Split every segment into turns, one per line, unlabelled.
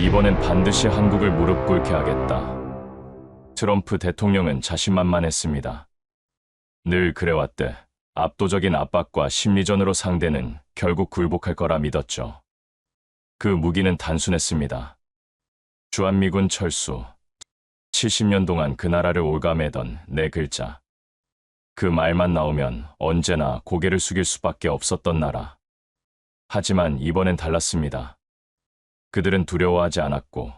이번엔 반드시 한국을 무릎 꿇게 하겠다. 트럼프 대통령은 자신만만했습니다. 늘 그래왔대. 압도적인 압박과 심리전으로 상대는 결국 굴복할 거라 믿었죠. 그 무기는 단순했습니다. 주한미군 철수. 70년 동안 그 나라를 올가매던 네 글자. 그 말만 나오면 언제나 고개를 숙일 수밖에 없었던 나라. 하지만 이번엔 달랐습니다. 그들은 두려워하지 않았고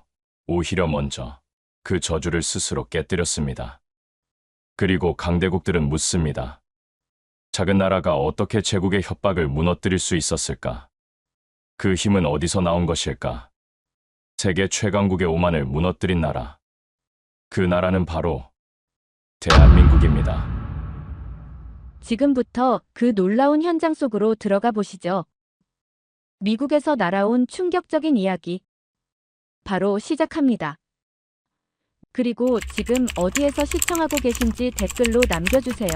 오히려 먼저 그 저주를 스스로 깨뜨렸습니다. 그리고 강대국들은 묻습니다. 작은 나라가 어떻게 제국의 협박을 무너뜨릴 수 있었을까? 그 힘은 어디서 나온 것일까? 세계 최강국의 오만을 무너뜨린 나라. 그 나라는 바로 대한민국입니다.
지금부터 그 놀라운 현장 속으로 들어가 보시죠. 미국에서 날아온 충격적인 이야기. 바로 시작합니다. 그리고 지금 어디에서 시청하고 계신지 댓글로 남겨주세요.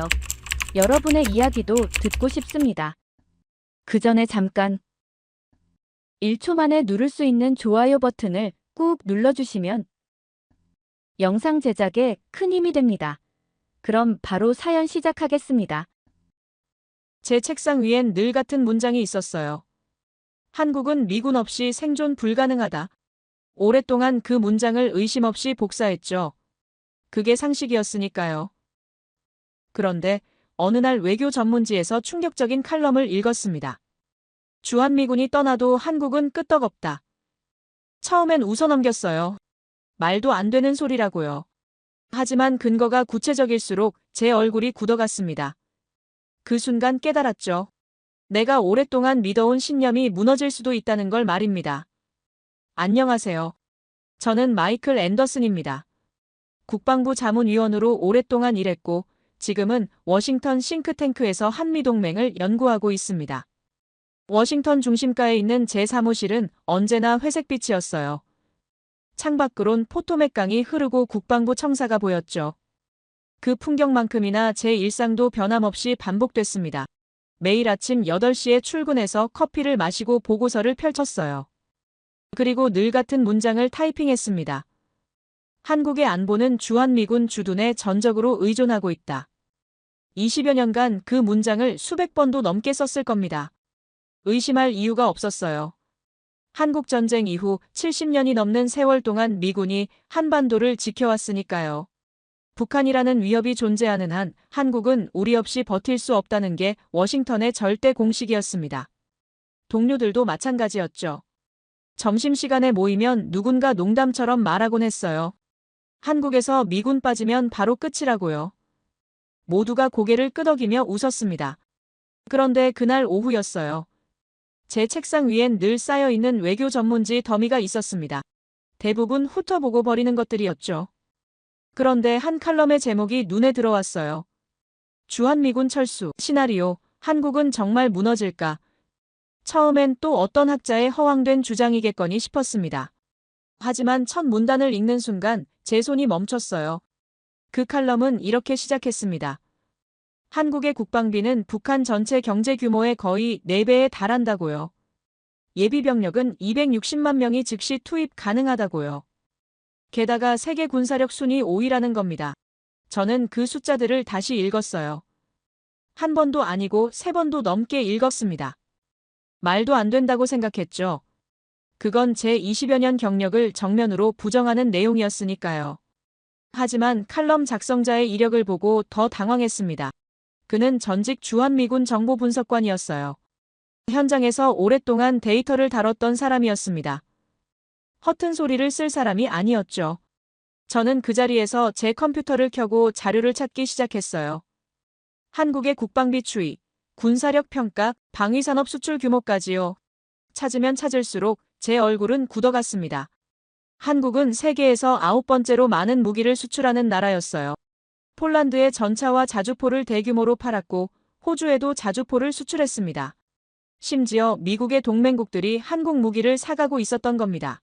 여러분의 이야기도 듣고 싶습니다. 그 전에 잠깐 1초 만에 누를 수 있는 좋아요 버튼을 꾹 눌러주시면 영상 제작에 큰 힘이 됩니다. 그럼 바로 사연 시작하겠습니다.
제 책상 위엔 늘 같은 문장이 있었어요. 한국은 미군 없이 생존 불가능하다. 오랫동안 그 문장을 의심 없이 복사했죠. 그게 상식이었으니까요. 그런데 어느 날 외교 전문지에서 충격적인 칼럼을 읽었습니다. 주한미군이 떠나도 한국은 끄떡없다. 처음엔 웃어넘겼어요. 말도 안 되는 소리라고요. 하지만 근거가 구체적일수록 제 얼굴이 굳어갔습니다. 그 순간 깨달았죠. 내가 오랫동안 믿어온 신념이 무너질 수도 있다는 걸 말입니다. 안녕하세요. 저는 마이클 앤더슨입니다. 국방부 자문위원으로 오랫동안 일했고 지금은 워싱턴 싱크탱크에서 한미동맹을 연구하고 있습니다. 워싱턴 중심가에 있는 제 사무실은 언제나 회색빛이었어요. 창밖으론 포토맥 강이 흐르고 국방부 청사가 보였죠. 그 풍경만큼이나 제 일상도 변함없이 반복됐습니다. 매일 아침 8시에 출근해서 커피를 마시고 보고서를 펼쳤어요. 그리고 늘 같은 문장을 타이핑했습니다. 한국의 안보는 주한미군 주둔에 전적으로 의존하고 있다. 20여 년간 그 문장을 수백 번도 넘게 썼을 겁니다. 의심할 이유가 없었어요. 한국전쟁 이후 70년이 넘는 세월 동안 미군이 한반도를 지켜왔으니까요. 북한이라는 위협이 존재하는 한 한국은 우리 없이 버틸 수 없다는 게 워싱턴의 절대 공식이었습니다. 동료들도 마찬가지였죠. 점심시간에 모이면 누군가 농담처럼 말하곤 했어요. 한국에서 미군 빠지면 바로 끝이라고요. 모두가 고개를 끄덕이며 웃었습니다. 그런데 그날 오후였어요. 제 책상 위엔 늘 쌓여있는 외교 전문지 더미가 있었습니다. 대부분 훑어보고 버리는 것들이었죠. 그런데 한 칼럼의 제목이 눈에 들어왔어요. 주한미군 철수, 시나리오, 한국은 정말 무너질까? 처음엔 또 어떤 학자의 허황된 주장이겠거니 싶었습니다. 하지만 첫 문단을 읽는 순간 제 손이 멈췄어요. 그 칼럼은 이렇게 시작했습니다. 한국의 국방비는 북한 전체 경제 규모의 거의 4배에 달한다고요. 예비병력은 260만 명이 즉시 투입 가능하다고요. 게다가 세계 군사력 순위 5위라는 겁니다. 저는 그 숫자들을 다시 읽었어요. 한 번도 아니고 3번도 넘게 읽었습니다. 말도 안 된다고 생각했죠. 그건 제 20여 년 경력을 정면으로 부정하는 내용이었으니까요. 하지만 칼럼 작성자의 이력을 보고 더 당황했습니다. 그는 전직 주한미군 정보분석관이었어요. 현장에서 오랫동안 데이터를 다뤘던 사람이었습니다. 허튼 소리를 쓸 사람이 아니었죠. 저는 그 자리에서 제 컴퓨터를 켜고 자료를 찾기 시작했어요. 한국의 국방비 추이, 군사력 평가, 방위산업 수출 규모까지요. 찾으면 찾을수록 제 얼굴은 굳어갔습니다. 한국은 세계에서 9번째로 많은 무기를 수출하는 나라였어요. 폴란드에 전차와 자주포를 대규모로 팔았고 호주에도 자주포를 수출했습니다. 심지어 미국의 동맹국들이 한국 무기를 사가고 있었던 겁니다.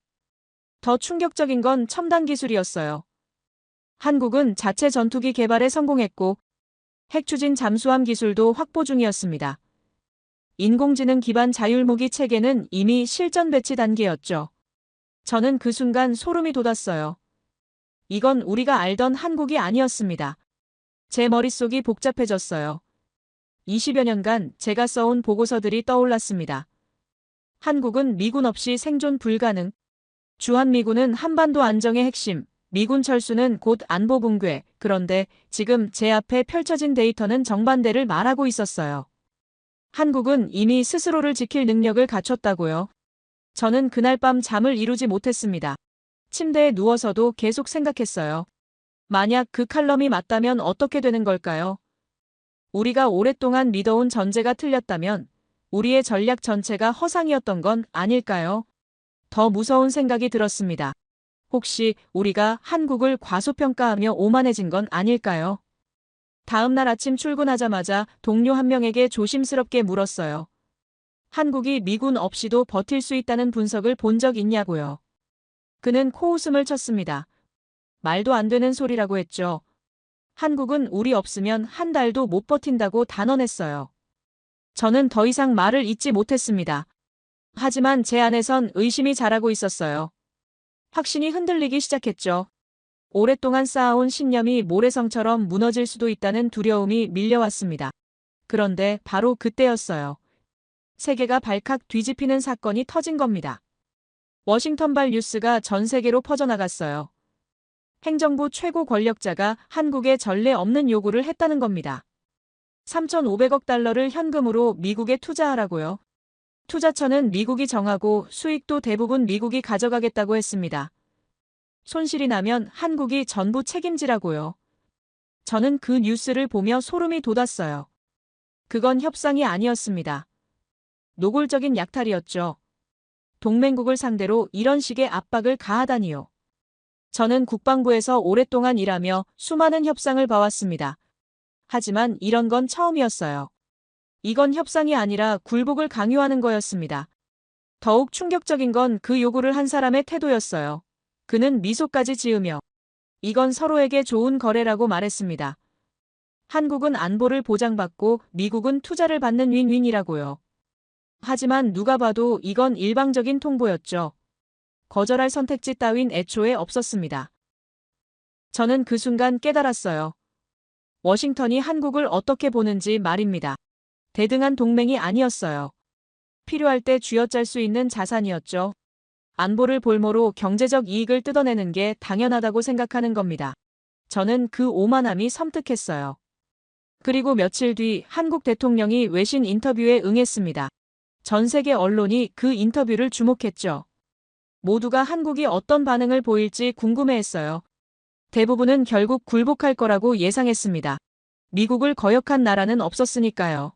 더 충격적인 건 첨단 기술이었어요. 한국은 자체 전투기 개발에 성공했고 핵추진 잠수함 기술도 확보 중이었습니다. 인공지능 기반 자율무기 체계는 이미 실전 배치 단계였죠. 저는 그 순간 소름이 돋았어요. 이건 우리가 알던 한국이 아니었습니다. 제 머릿속이 복잡해졌어요. 20여 년간 제가 써온 보고서들이 떠올랐습니다. 한국은 미군 없이 생존 불가능. 주한미군은 한반도 안정의 핵심. 미군 철수는 곧 안보 붕괴. 그런데 지금 제 앞에 펼쳐진 데이터는 정반대를 말하고 있었어요. 한국은 이미 스스로를 지킬 능력을 갖췄다고요. 저는 그날 밤 잠을 이루지 못했습니다. 침대에 누워서도 계속 생각했어요. 만약 그 칼럼이 맞다면 어떻게 되는 걸까요? 우리가 오랫동안 믿어온 전제가 틀렸다면 우리의 전략 전체가 허상이었던 건 아닐까요? 더 무서운 생각이 들었습니다. 혹시 우리가 한국을 과소평가하며 오만해진 건 아닐까요? 다음 날 아침 출근하자마자 동료 한 명에게 조심스럽게 물었어요. 한국이 미군 없이도 버틸 수 있다는 분석을 본 적 있냐고요. 그는 코웃음을 쳤습니다. 말도 안 되는 소리라고 했죠. 한국은 우리 없으면 한 달도 못 버틴다고 단언했어요. 저는 더 이상 말을 잇지 못했습니다. 하지만 제 안에선 의심이 자라고 있었어요. 확신이 흔들리기 시작했죠. 오랫동안 쌓아온 신념이 모래성처럼 무너질 수도 있다는 두려움이 밀려왔습니다. 그런데 바로 그때였어요. 세계가 발칵 뒤집히는 사건이 터진 겁니다. 워싱턴발 뉴스가 전 세계로 퍼져나갔어요. 행정부 최고 권력자가 한국에 전례 없는 요구를 했다는 겁니다. 3,500억 달러를 현금으로 미국에 투자하라고요. 투자처는 미국이 정하고 수익도 대부분 미국이 가져가겠다고 했습니다. 손실이 나면 한국이 전부 책임지라고요. 저는 그 뉴스를 보며 소름이 돋았어요. 그건 협상이 아니었습니다. 노골적인 약탈이었죠. 동맹국을 상대로 이런 식의 압박을 가하다니요. 저는 국방부에서 오랫동안 일하며 수많은 협상을 봐왔습니다. 하지만 이런 건 처음이었어요. 이건 협상이 아니라 굴복을 강요하는 거였습니다. 더욱 충격적인 건 그 요구를 한 사람의 태도였어요. 그는 미소까지 지으며 이건 서로에게 좋은 거래라고 말했습니다. 한국은 안보를 보장받고 미국은 투자를 받는 윈윈이라고요. 하지만 누가 봐도 이건 일방적인 통보였죠. 거절할 선택지 따윈 애초에 없었습니다. 저는 그 순간 깨달았어요. 워싱턴이 한국을 어떻게 보는지 말입니다. 대등한 동맹이 아니었어요. 필요할 때 쥐어짤 수 있는 자산이었죠. 안보를 볼모로 경제적 이익을 뜯어내는 게 당연하다고 생각하는 겁니다. 저는 그 오만함이 섬뜩했어요. 그리고 며칠 뒤 한국 대통령이 외신 인터뷰에 응했습니다. 전 세계 언론이 그 인터뷰를 주목했죠. 모두가 한국이 어떤 반응을 보일지 궁금해했어요. 대부분은 결국 굴복할 거라고 예상했습니다. 미국을 거역한 나라는 없었으니까요.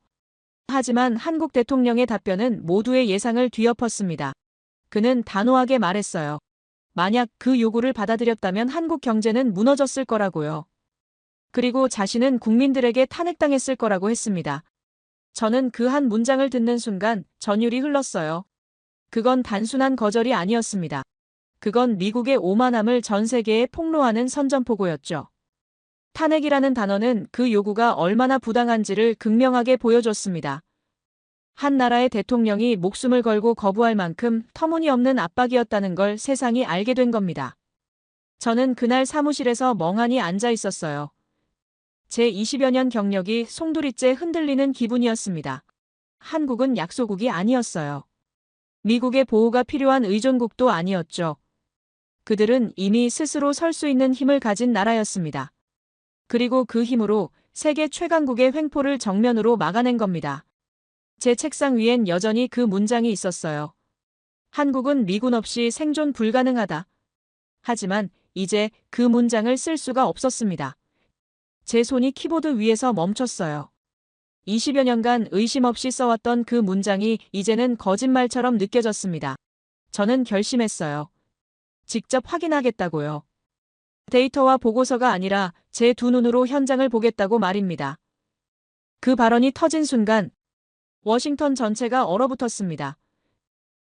하지만 한국 대통령의 답변은 모두의 예상을 뒤엎었습니다. 그는 단호하게 말했어요. 만약 그 요구를 받아들였다면 한국 경제는 무너졌을 거라고요. 그리고 자신은 국민들에게 탄핵당했을 거라고 했습니다. 저는 그 한 문장을 듣는 순간 전율이 흘렀어요. 그건 단순한 거절이 아니었습니다. 그건 미국의 오만함을 전 세계에 폭로하는 선전포고였죠. 탄핵이라는 단어는 그 요구가 얼마나 부당한지를 극명하게 보여줬습니다. 한 나라의 대통령이 목숨을 걸고 거부할 만큼 터무니없는 압박이었다는 걸 세상이 알게 된 겁니다. 저는 그날 사무실에서 멍하니 앉아 있었어요. 제 20여 년 경력이 송두리째 흔들리는 기분이었습니다. 한국은 약소국이 아니었어요. 미국의 보호가 필요한 의존국도 아니었죠. 그들은 이미 스스로 설 수 있는 힘을 가진 나라였습니다. 그리고 그 힘으로 세계 최강국의 횡포를 정면으로 막아낸 겁니다. 제 책상 위엔 여전히 그 문장이 있었어요. 한국은 미군 없이 생존 불가능하다. 하지만 이제 그 문장을 쓸 수가 없었습니다. 제 손이 키보드 위에서 멈췄어요. 20여 년간 의심 없이 써왔던 그 문장이 이제는 거짓말처럼 느껴졌습니다. 저는 결심했어요. 직접 확인하겠다고요. 데이터와 보고서가 아니라 제 두 눈으로 현장을 보겠다고 말입니다. 그 발언이 터진 순간 워싱턴 전체가 얼어붙었습니다.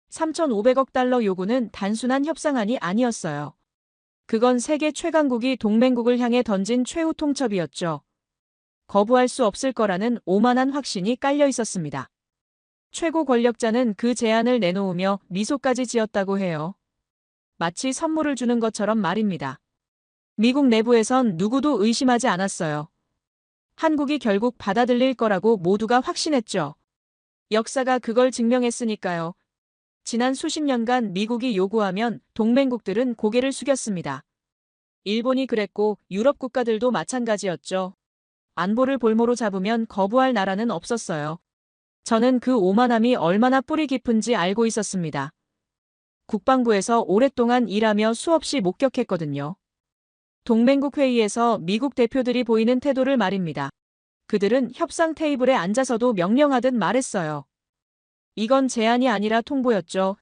3,500억 달러 요구는 단순한 협상안이 아니었어요. 그건 세계 최강국이 동맹국을 향해 던진 최후 통첩이었죠. 거부할 수 없을 거라는 오만한 확신이 깔려 있었습니다. 최고 권력자는 그 제안을 내놓으며 미소까지 지었다고 해요. 마치 선물을 주는 것처럼 말입니다. 미국 내부에선 누구도 의심하지 않았어요. 한국이 결국 받아들일 거라고 모두가 확신했죠. 역사가 그걸 증명했으니까요. 지난 수십 년간 미국이 요구하면 동맹국들은 고개를 숙였습니다. 일본이 그랬고 유럽 국가들도 마찬가지였죠. 안보를 볼모로 잡으면 거부할 나라는 없었어요. 저는 그 오만함이 얼마나 뿌리 깊은지 알고 있었습니다. 국방부에서 오랫동안 일하며 수없이 목격했거든요. 동맹국 회의에서 미국 대표들이 보이는 태도를 말입니다. 그들은 협상 테이블에 앉아서도 명령하듯 말했어요. 이건 제안이 아니라 통보였죠.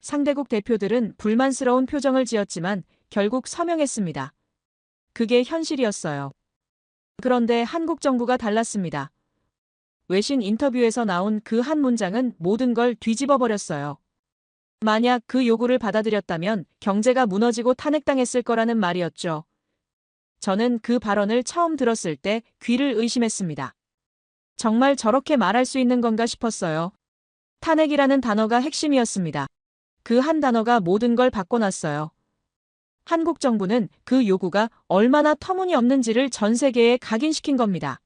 상대국 대표들은 불만스러운 표정을 지었지만 결국 서명했습니다. 그게 현실이었어요. 그런데 한국 정부가 달랐습니다. 외신 인터뷰에서 나온 그 한 문장은 모든 걸 뒤집어 버렸어요. 만약 그 요구를 받아들였다면 경제가 무너지고 탄핵당했을 거라는 말이었죠. 저는 그 발언을 처음 들었을 때 귀를 의심했습니다. 정말 저렇게 말할 수 있는 건가 싶었어요. 탄핵이라는 단어가 핵심이었습니다. 그 한 단어가 모든 걸 바꿔놨어요. 한국 정부는 그 요구가 얼마나 터무니없는지를 전 세계에 각인시킨 겁니다.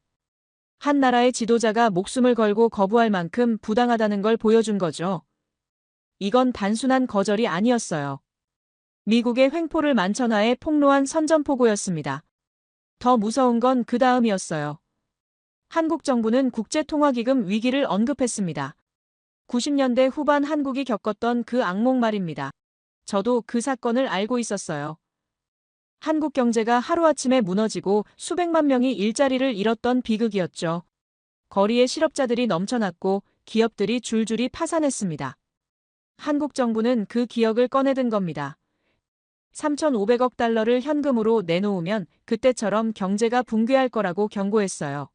한 나라의 지도자가 목숨을 걸고 거부할 만큼 부당하다는 걸 보여준 거죠. 이건 단순한 거절이 아니었어요. 미국의 횡포를 만천하에 폭로한 선전포고였습니다. 더 무서운 건 그 다음이었어요. 한국 정부는 국제통화기금 위기를 언급했습니다. 90년대 후반 한국이 겪었던 그 악몽 말입니다. 저도 그 사건을 알고 있었어요. 한국 경제가 하루아침에 무너지고 수백만 명이 일자리를 잃었던 비극이었죠. 거리에 실업자들이 넘쳐났고 기업들이 줄줄이 파산했습니다. 한국 정부는 그 기억을 꺼내든 겁니다. 3,500억 달러를 현금으로 내놓으면 그때처럼 경제가 붕괴할 거라고 경고했어요.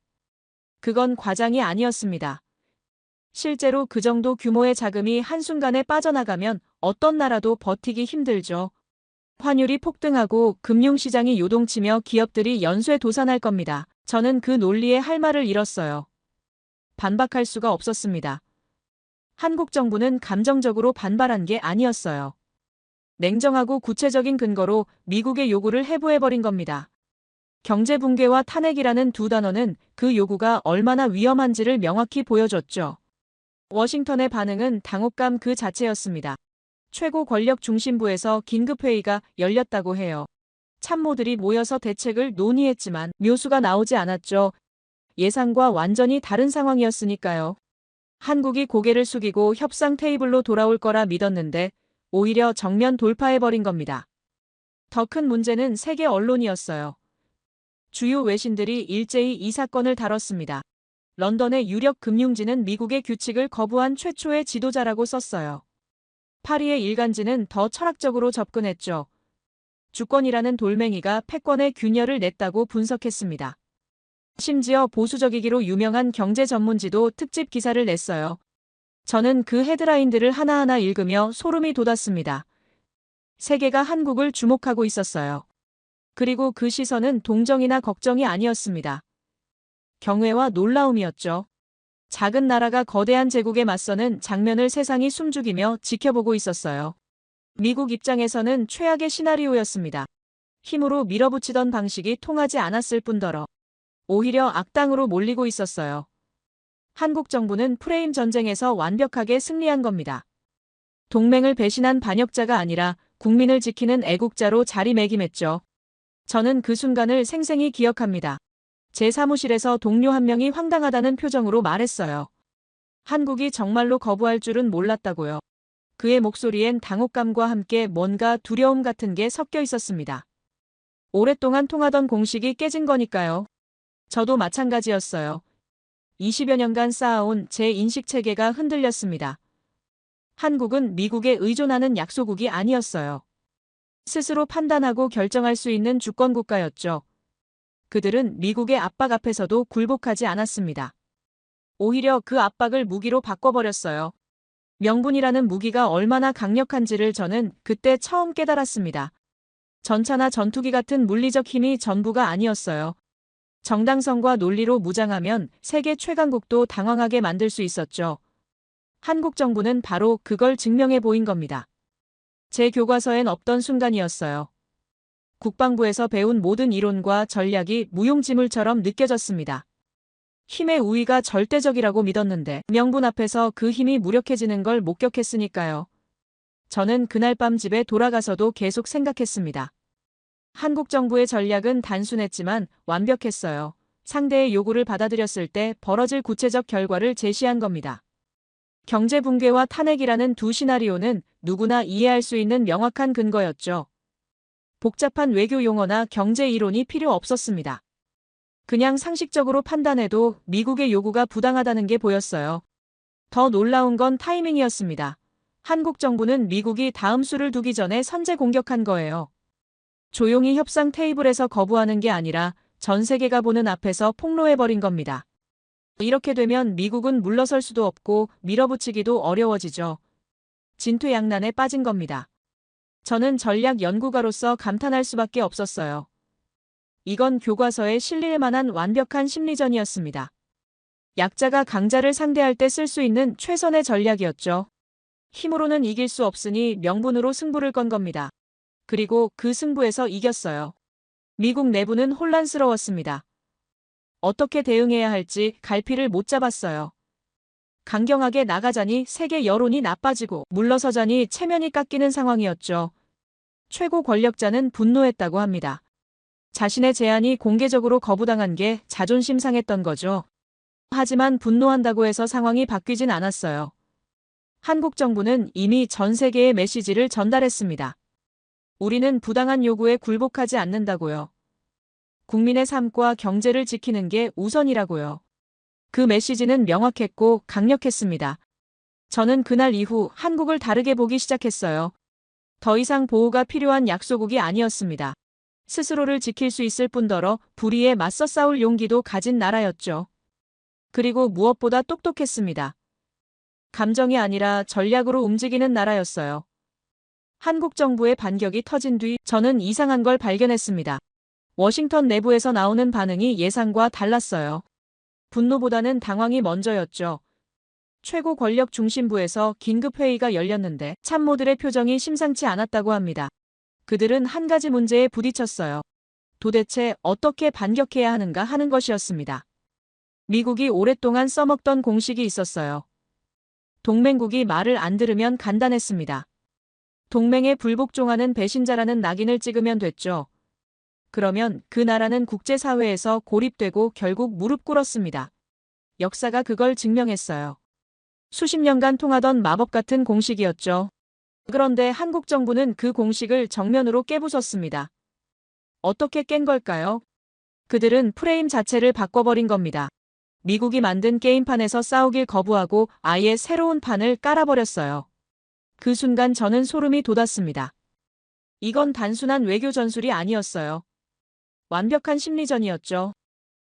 그건 과장이 아니었습니다. 실제로 그 정도 규모의 자금이 한순간에 빠져나가면 어떤 나라도 버티기 힘들죠. 환율이 폭등하고 금융시장이 요동치며 기업들이 연쇄 도산할 겁니다. 저는 그 논리에 할 말을 잃었어요. 반박할 수가 없었습니다. 한국 정부는 감정적으로 반발한 게 아니었어요. 냉정하고 구체적인 근거로 미국의 요구를 해부해버린 겁니다. 경제 붕괴와 탄핵이라는 두 단어는 그 요구가 얼마나 위험한지를 명확히 보여줬죠. 워싱턴의 반응은 당혹감 그 자체였습니다. 최고 권력 중심부에서 긴급회의가 열렸다고 해요. 참모들이 모여서 대책을 논의했지만 묘수가 나오지 않았죠. 예상과 완전히 다른 상황이었으니까요. 한국이 고개를 숙이고 협상 테이블로 돌아올 거라 믿었는데 오히려 정면 돌파해버린 겁니다. 더 큰 문제는 세계 언론이었어요. 주요 외신들이 일제히 이 사건을 다뤘습니다. 런던의 유력 금융지는 미국의 규칙을 거부한 최초의 지도자라고 썼어요. 파리의 일간지는 더 철학적으로 접근했죠. 주권이라는 돌멩이가 패권의 균열을 냈다고 분석했습니다. 심지어 보수적이기로 유명한 경제 전문지도 특집 기사를 냈어요. 저는 그 헤드라인들을 하나하나 읽으며 소름이 돋았습니다. 세계가 한국을 주목하고 있었어요. 그리고 그 시선은 동정이나 걱정이 아니었습니다. 경외와 놀라움이었죠. 작은 나라가 거대한 제국에 맞서는 장면을 세상이 숨죽이며 지켜보고 있었어요. 미국 입장에서는 최악의 시나리오였습니다. 힘으로 밀어붙이던 방식이 통하지 않았을 뿐더러 오히려 악당으로 몰리고 있었어요. 한국 정부는 프레임 전쟁에서 완벽하게 승리한 겁니다. 동맹을 배신한 반역자가 아니라 국민을 지키는 애국자로 자리매김했죠. 저는 그 순간을 생생히 기억합니다. 제 사무실에서 동료 한 명이 황당하다는 표정으로 말했어요. 한국이 정말로 거부할 줄은 몰랐다고요. 그의 목소리엔 당혹감과 함께 뭔가 두려움 같은 게 섞여 있었습니다. 오랫동안 통하던 공식이 깨진 거니까요. 저도 마찬가지였어요. 20여 년간 쌓아온 제 인식체계가 흔들렸습니다. 한국은 미국에 의존하는 약소국이 아니었어요. 스스로 판단하고 결정할 수 있는 주권국가였죠. 그들은 미국의 압박 앞에서도 굴복하지 않았습니다. 오히려 그 압박을 무기로 바꿔버렸어요. 명분이라는 무기가 얼마나 강력한지를 저는 그때 처음 깨달았습니다. 전차나 전투기 같은 물리적 힘이 전부가 아니었어요. 정당성과 논리로 무장하면 세계 최강국도 당황하게 만들 수 있었죠. 한국 정부는 바로 그걸 증명해 보인 겁니다. 제 교과서엔 없던 순간이었어요. 국방부에서 배운 모든 이론과 전략이 무용지물처럼 느껴졌습니다. 힘의 우위가 절대적이라고 믿었는데 명분 앞에서 그 힘이 무력해지는 걸 목격했으니까요. 저는 그날 밤 집에 돌아가서도 계속 생각했습니다. 한국 정부의 전략은 단순했지만 완벽했어요. 상대의 요구를 받아들였을 때 벌어질 구체적 결과를 제시한 겁니다. 경제 붕괴와 탄핵이라는 두 시나리오는 누구나 이해할 수 있는 명확한 근거였죠. 복잡한 외교 용어나 경제 이론이 필요 없었습니다. 그냥 상식적으로 판단해도 미국의 요구가 부당하다는 게 보였어요. 더 놀라운 건 타이밍이었습니다. 한국 정부는 미국이 다음 수를 두기 전에 선제 공격한 거예요. 조용히 협상 테이블에서 거부하는 게 아니라 전 세계가 보는 앞에서 폭로해버린 겁니다. 이렇게 되면 미국은 물러설 수도 없고 밀어붙이기도 어려워지죠. 진퇴양난에 빠진 겁니다. 저는 전략 연구가로서 감탄할 수밖에 없었어요. 이건 교과서에 실릴 만한 완벽한 심리전이었습니다. 약자가 강자를 상대할 때 쓸 수 있는 최선의 전략이었죠. 힘으로는 이길 수 없으니 명분으로 승부를 건 겁니다. 그리고 그 승부에서 이겼어요. 미국 내부는 혼란스러웠습니다. 어떻게 대응해야 할지 갈피를 못 잡았어요. 강경하게 나가자니 세계 여론이 나빠지고 물러서자니 체면이 깎이는 상황이었죠. 최고 권력자는 분노했다고 합니다. 자신의 제안이 공개적으로 거부당한 게 자존심 상했던 거죠. 하지만 분노한다고 해서 상황이 바뀌진 않았어요. 한국 정부는 이미 전 세계에 메시지를 전달했습니다. 우리는 부당한 요구에 굴복하지 않는다고요. 국민의 삶과 경제를 지키는 게 우선이라고요. 그 메시지는 명확했고 강력했습니다. 저는 그날 이후 한국을 다르게 보기 시작했어요. 더 이상 보호가 필요한 약소국이 아니었습니다. 스스로를 지킬 수 있을 뿐더러 불의에 맞서 싸울 용기도 가진 나라였죠. 그리고 무엇보다 똑똑했습니다. 감정이 아니라 전략으로 움직이는 나라였어요. 한국 정부의 반격이 터진 뒤 저는 이상한 걸 발견했습니다. 워싱턴 내부에서 나오는 반응이 예상과 달랐어요. 분노보다는 당황이 먼저였죠. 최고 권력 중심부에서 긴급회의가 열렸는데 참모들의 표정이 심상치 않았다고 합니다. 그들은 한 가지 문제에 부딪혔어요. 도대체 어떻게 반격해야 하는가 하는 것이었습니다. 미국이 오랫동안 써먹던 공식이 있었어요. 동맹국이 말을 안 들으면 간단했습니다. 동맹에 불복종하는 배신자라는 낙인을 찍으면 됐죠. 그러면 그 나라는 국제사회에서 고립되고 결국 무릎 꿇었습니다. 역사가 그걸 증명했어요. 수십 년간 통하던 마법 같은 공식이었죠. 그런데 한국 정부는 그 공식을 정면으로 깨부쉈습니다. 어떻게 깬 걸까요? 그들은 프레임 자체를 바꿔버린 겁니다. 미국이 만든 게임판에서 싸우길 거부하고 아예 새로운 판을 깔아버렸어요. 그 순간 저는 소름이 돋았습니다. 이건 단순한 외교 전술이 아니었어요. 완벽한 심리전이었죠.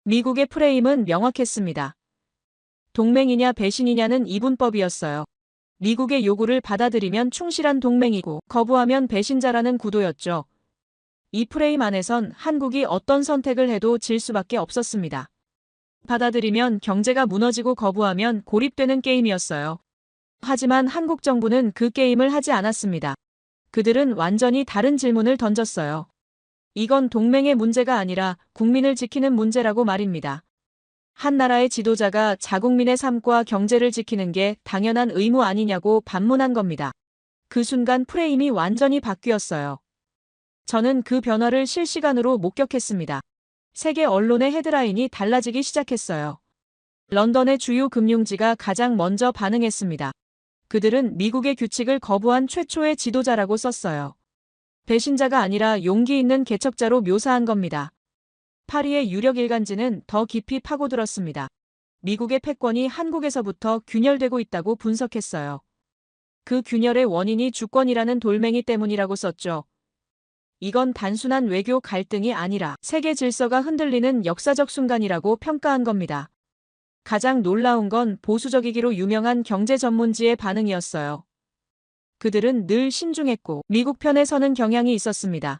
미국의 프레임은 명확했습니다. 동맹이냐 배신이냐는 이분법이었어요. 미국의 요구를 받아들이면 충실한 동맹이고 거부하면 배신자라는 구도였죠. 이 프레임 안에선 한국이 어떤 선택을 해도 질 수밖에 없었습니다. 받아들이면 경제가 무너지고 거부하면 고립되는 게임이었어요. 하지만 한국 정부는 그 게임을 하지 않았습니다. 그들은 완전히 다른 질문을 던졌어요. 이건 동맹의 문제가 아니라 국민을 지키는 문제라고 말입니다. 한 나라의 지도자가 자국민의 삶과 경제를 지키는 게 당연한 의무 아니냐고 반문한 겁니다. 그 순간 프레임이 완전히 바뀌었어요. 저는 그 변화를 실시간으로 목격했습니다. 세계 언론의 헤드라인이 달라지기 시작했어요. 런던의 주요 금융지가 가장 먼저 반응했습니다. 그들은 미국의 규칙을 거부한 최초의 지도자라고 썼어요. 배신자가 아니라 용기 있는 개척자로 묘사한 겁니다. 파리의 유력 일간지는 더 깊이 파고들었습니다. 미국의 패권이 한국에서부터 균열되고 있다고 분석했어요. 그 균열의 원인이 주권이라는 돌멩이 때문이라고 썼죠. 이건 단순한 외교 갈등이 아니라 세계 질서가 흔들리는 역사적 순간이라고 평가한 겁니다. 가장 놀라운 건 보수적이기로 유명한 경제 전문지의 반응이었어요. 그들은 늘 신중했고 미국 편에 서는 경향이 있었습니다.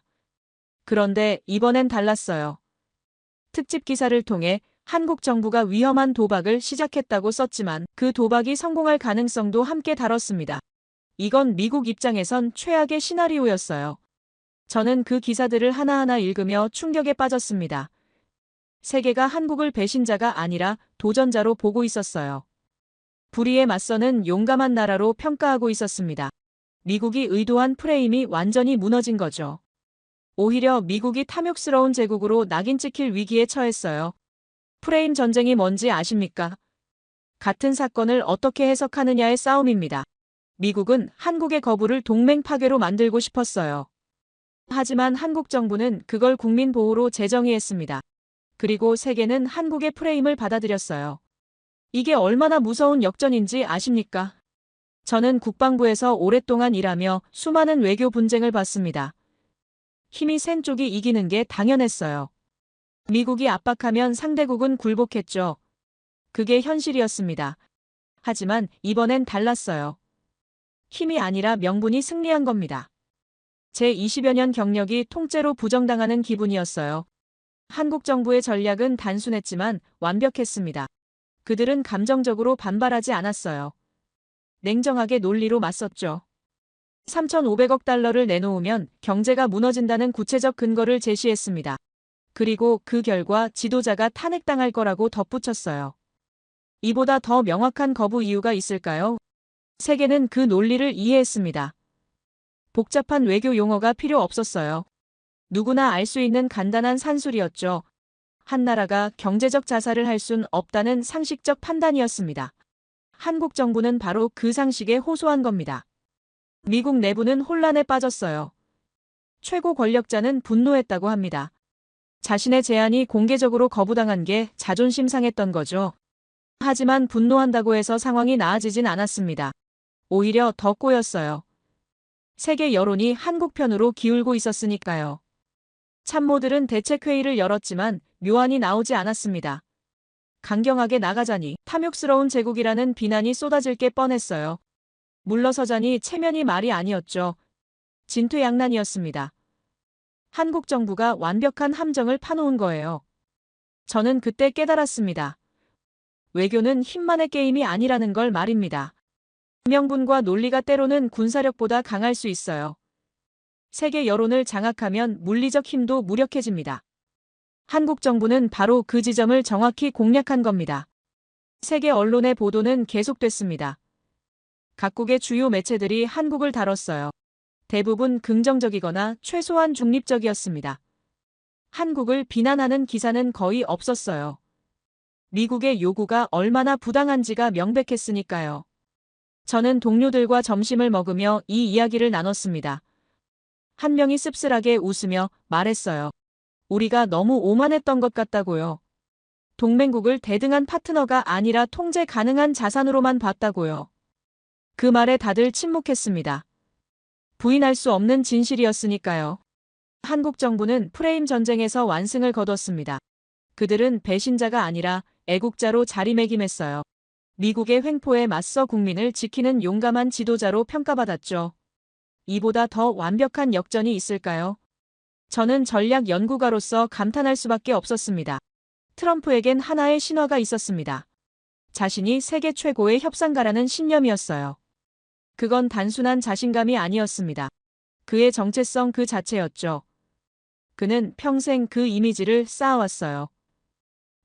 그런데 이번엔 달랐어요. 특집 기사를 통해 한국 정부가 위험한 도박을 시작했다고 썼지만 그 도박이 성공할 가능성도 함께 다뤘습니다. 이건 미국 입장에선 최악의 시나리오였어요. 저는 그 기사들을 하나하나 읽으며 충격에 빠졌습니다. 세계가 한국을 배신자가 아니라 도전자로 보고 있었어요. 불의에 맞서는 용감한 나라로 평가하고 있었습니다. 미국이 의도한 프레임이 완전히 무너진 거죠. 오히려 미국이 탐욕스러운 제국으로 낙인 찍힐 위기에 처했어요. 프레임 전쟁이 뭔지 아십니까? 같은 사건을 어떻게 해석하느냐의 싸움입니다. 미국은 한국의 거부를 동맹 파괴로 만들고 싶었어요. 하지만 한국 정부는 그걸 국민 보호로 재정의했습니다. 그리고 세계는 한국의 프레임을 받아들였어요. 이게 얼마나 무서운 역전인지 아십니까? 저는 국방부에서 오랫동안 일하며 수많은 외교 분쟁을 봤습니다. 힘이 센 쪽이 이기는 게 당연했어요. 미국이 압박하면 상대국은 굴복했죠. 그게 현실이었습니다. 하지만 이번엔 달랐어요. 힘이 아니라 명분이 승리한 겁니다. 제 20여 년 경력이 통째로 부정당하는 기분이었어요. 한국 정부의 전략은 단순했지만 완벽했습니다. 그들은 감정적으로 반발하지 않았어요. 냉정하게 논리로 맞섰죠. 3,500억 달러를 내놓으면 경제가 무너진다는 구체적 근거를 제시했습니다. 그리고 그 결과 지도자가 탄핵당할 거라고 덧붙였어요. 이보다 더 명확한 거부 이유가 있을까요? 세계는 그 논리를 이해했습니다. 복잡한 외교 용어가 필요 없었어요. 누구나 알 수 있는 간단한 산술이었죠. 한 나라가 경제적 자살을 할 순 없다는 상식적 판단이었습니다. 한국 정부는 바로 그 상식에 호소한 겁니다. 미국 내부는 혼란에 빠졌어요. 최고 권력자는 분노했다고 합니다. 자신의 제안이 공개적으로 거부당한 게 자존심 상했던 거죠. 하지만 분노한다고 해서 상황이 나아지진 않았습니다. 오히려 더 꼬였어요. 세계 여론이 한국 편으로 기울고 있었으니까요. 참모들은 대책회의를 열었지만 묘안이 나오지 않았습니다. 강경하게 나가자니 탐욕스러운 제국이라는 비난이 쏟아질 게 뻔했어요. 물러서자니 체면이 말이 아니었죠. 진퇴양난이었습니다. 한국 정부가 완벽한 함정을 파놓은 거예요. 저는 그때 깨달았습니다. 외교는 힘만의 게임이 아니라는 걸 말입니다. 명분과 논리가 때로는 군사력보다 강할 수 있어요. 세계 여론을 장악하면 물리적 힘도 무력해집니다. 한국 정부는 바로 그 지점을 정확히 공략한 겁니다. 세계 언론의 보도는 계속됐습니다. 각국의 주요 매체들이 한국을 다뤘어요. 대부분 긍정적이거나 최소한 중립적이었습니다. 한국을 비난하는 기사는 거의 없었어요. 미국의 요구가 얼마나 부당한지가 명백했으니까요. 저는 동료들과 점심을 먹으며 이 이야기를 나눴습니다. 한 명이 씁쓸하게 웃으며 말했어요. 우리가 너무 오만했던 것 같다고요. 동맹국을 대등한 파트너가 아니라 통제 가능한 자산으로만 봤다고요. 그 말에 다들 침묵했습니다. 부인할 수 없는 진실이었으니까요. 한국 정부는 프레임 전쟁에서 완승을 거뒀습니다. 그들은 배신자가 아니라 애국자로 자리매김했어요. 미국의 횡포에 맞서 국민을 지키는 용감한 지도자로 평가받았죠. 이보다 더 완벽한 역전이 있을까요? 저는 전략 연구가로서 감탄할 수밖에 없었습니다. 트럼프에겐 하나의 신화가 있었습니다. 자신이 세계 최고의 협상가라는 신념이었어요. 그건 단순한 자신감이 아니었습니다. 그의 정체성 그 자체였죠. 그는 평생 그 이미지를 쌓아왔어요.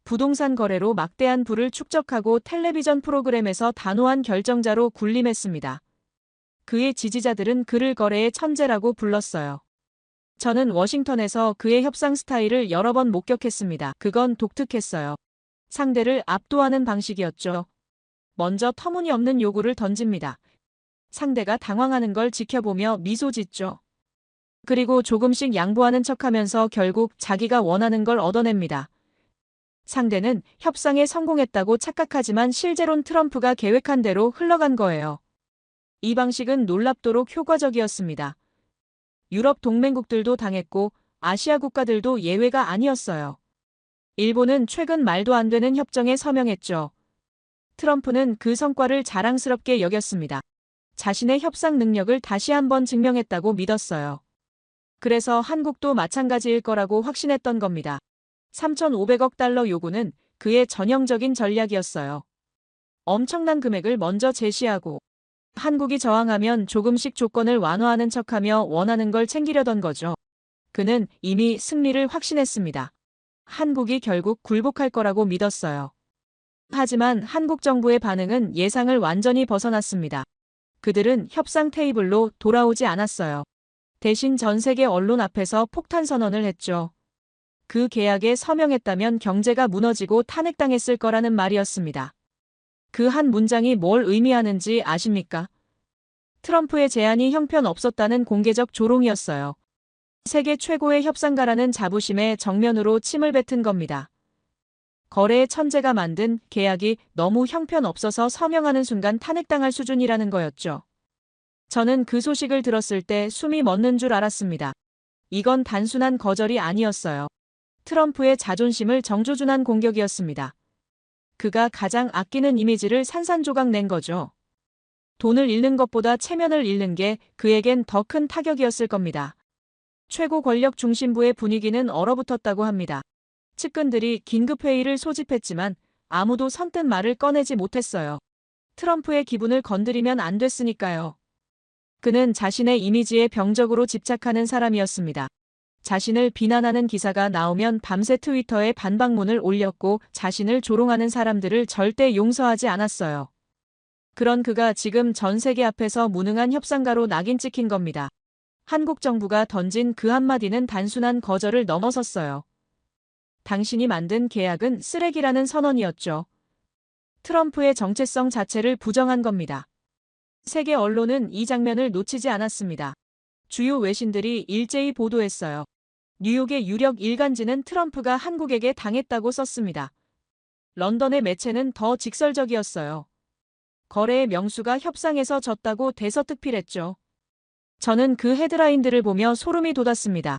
부동산 거래로 막대한 부를 축적하고 텔레비전 프로그램에서 단호한 결정자로 군림했습니다. 그의 지지자들은 그를 거래의 천재라고 불렀어요. 저는 워싱턴에서 그의 협상 스타일을 여러 번 목격했습니다. 그건 독특했어요. 상대를 압도하는 방식이었죠. 먼저 터무니없는 요구를 던집니다. 상대가 당황하는 걸 지켜보며 미소 짓죠. 그리고 조금씩 양보하는 척하면서 결국 자기가 원하는 걸 얻어냅니다. 상대는 협상에 성공했다고 착각하지만 실제론 트럼프가 계획한 대로 흘러간 거예요. 이 방식은 놀랍도록 효과적이었습니다. 유럽 동맹국들도 당했고 아시아 국가들도 예외가 아니었어요. 일본은 최근 말도 안 되는 협정에 서명했죠. 트럼프는 그 성과를 자랑스럽게 여겼습니다. 자신의 협상 능력을 다시 한번 증명했다고 믿었어요. 그래서 한국도 마찬가지일 거라고 확신했던 겁니다. 3,500억 달러 요구는 그의 전형적인 전략이었어요. 엄청난 금액을 먼저 제시하고 한국이 저항하면 조금씩 조건을 완화하는 척하며 원하는 걸 챙기려던 거죠. 그는 이미 승리를 확신했습니다. 한국이 결국 굴복할 거라고 믿었어요. 하지만 한국 정부의 반응은 예상을 완전히 벗어났습니다. 그들은 협상 테이블로 돌아오지 않았어요. 대신 전 세계 언론 앞에서 폭탄 선언을 했죠. 그 계약에 서명했다면 경제가 무너지고 탄핵당했을 거라는 말이었습니다. 그 한 문장이 뭘 의미하는지 아십니까? 트럼프의 제안이 형편없었다는 공개적 조롱이었어요. 세계 최고의 협상가라는 자부심에 정면으로 침을 뱉은 겁니다. 거래의 천재가 만든 계약이 너무 형편없어서 서명하는 순간 탄핵당할 수준이라는 거였죠. 저는 그 소식을 들었을 때 숨이 멎는 줄 알았습니다. 이건 단순한 거절이 아니었어요. 트럼프의 자존심을 정조준한 공격이었습니다. 그가 가장 아끼는 이미지를 산산조각 낸 거죠. 돈을 잃는 것보다 체면을 잃는 게 그에겐 더 큰 타격이었을 겁니다. 최고 권력 중심부의 분위기는 얼어붙었다고 합니다. 측근들이 긴급회의를 소집했지만 아무도 선뜻 말을 꺼내지 못했어요. 트럼프의 기분을 건드리면 안 됐으니까요. 그는 자신의 이미지에 병적으로 집착하는 사람이었습니다. 자신을 비난하는 기사가 나오면 밤새 트위터에 반박문을 올렸고 자신을 조롱하는 사람들을 절대 용서하지 않았어요. 그런 그가 지금 전 세계 앞에서 무능한 협상가로 낙인 찍힌 겁니다. 한국 정부가 던진 그 한마디는 단순한 거절을 넘어섰어요. 당신이 만든 계약은 쓰레기라는 선언이었죠. 트럼프의 정체성 자체를 부정한 겁니다. 세계 언론은 이 장면을 놓치지 않았습니다. 주요 외신들이 일제히 보도했어요. 뉴욕의 유력 일간지는 트럼프가 한국에게 당했다고 썼습니다. 런던의 매체는 더 직설적이었어요. 거래의 명수가 협상에서 졌다고 대서특필했죠. 저는 그 헤드라인들을 보며 소름이 돋았습니다.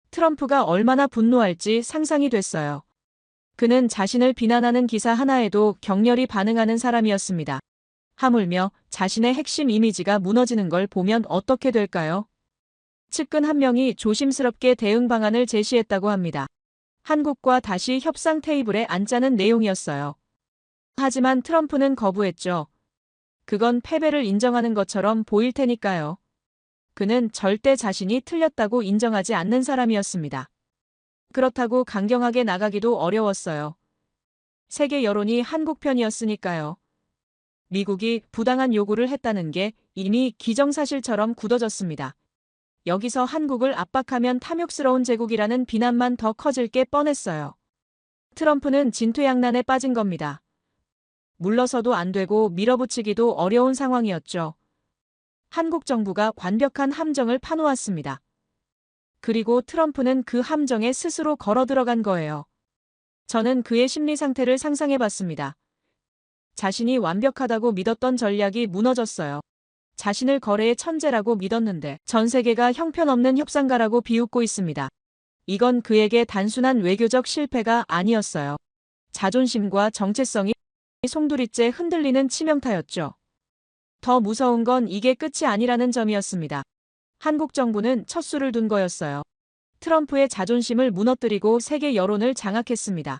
트럼프가 얼마나 분노할지 상상이 됐어요. 그는 자신을 비난하는 기사 하나에도 격렬히 반응하는 사람이었습니다. 하물며 자신의 핵심 이미지가 무너지는 걸 보면 어떻게 될까요? 측근 한 명이 조심스럽게 대응 방안을 제시했다고 합니다. 한국과 다시 협상 테이블에 앉자는 내용이었어요. 하지만 트럼프는 거부했죠. 그건 패배를 인정하는 것처럼 보일 테니까요. 그는 절대 자신이 틀렸다고 인정하지 않는 사람이었습니다. 그렇다고 강경하게 나가기도 어려웠어요. 세계 여론이 한국 편이었으니까요. 미국이 부당한 요구를 했다는 게 이미 기정사실처럼 굳어졌습니다. 여기서 한국을 압박하면 탐욕스러운 제국이라는 비난만 더 커질 게 뻔했어요. 트럼프는 진퇴양난에 빠진 겁니다. 물러서도 안 되고 밀어붙이기도 어려운 상황이었죠. 한국 정부가 완벽한 함정을 파놓았습니다. 그리고 트럼프는 그 함정에 스스로 걸어 들어간 거예요. 저는 그의 심리 상태를 상상해 봤습니다. 자신이 완벽하다고 믿었던 전략이 무너졌어요. 자신을 거래의 천재라고 믿었는데 전 세계가 형편없는 협상가라고 비웃고 있습니다. 이건 그에게 단순한 외교적 실패가 아니었어요. 자존심과 정체성이 송두리째 흔들리는 치명타였죠. 더 무서운 건 이게 끝이 아니라는 점이었습니다. 한국 정부는 첫 수를 둔 거였어요. 트럼프의 자존심을 무너뜨리고 세계 여론을 장악했습니다.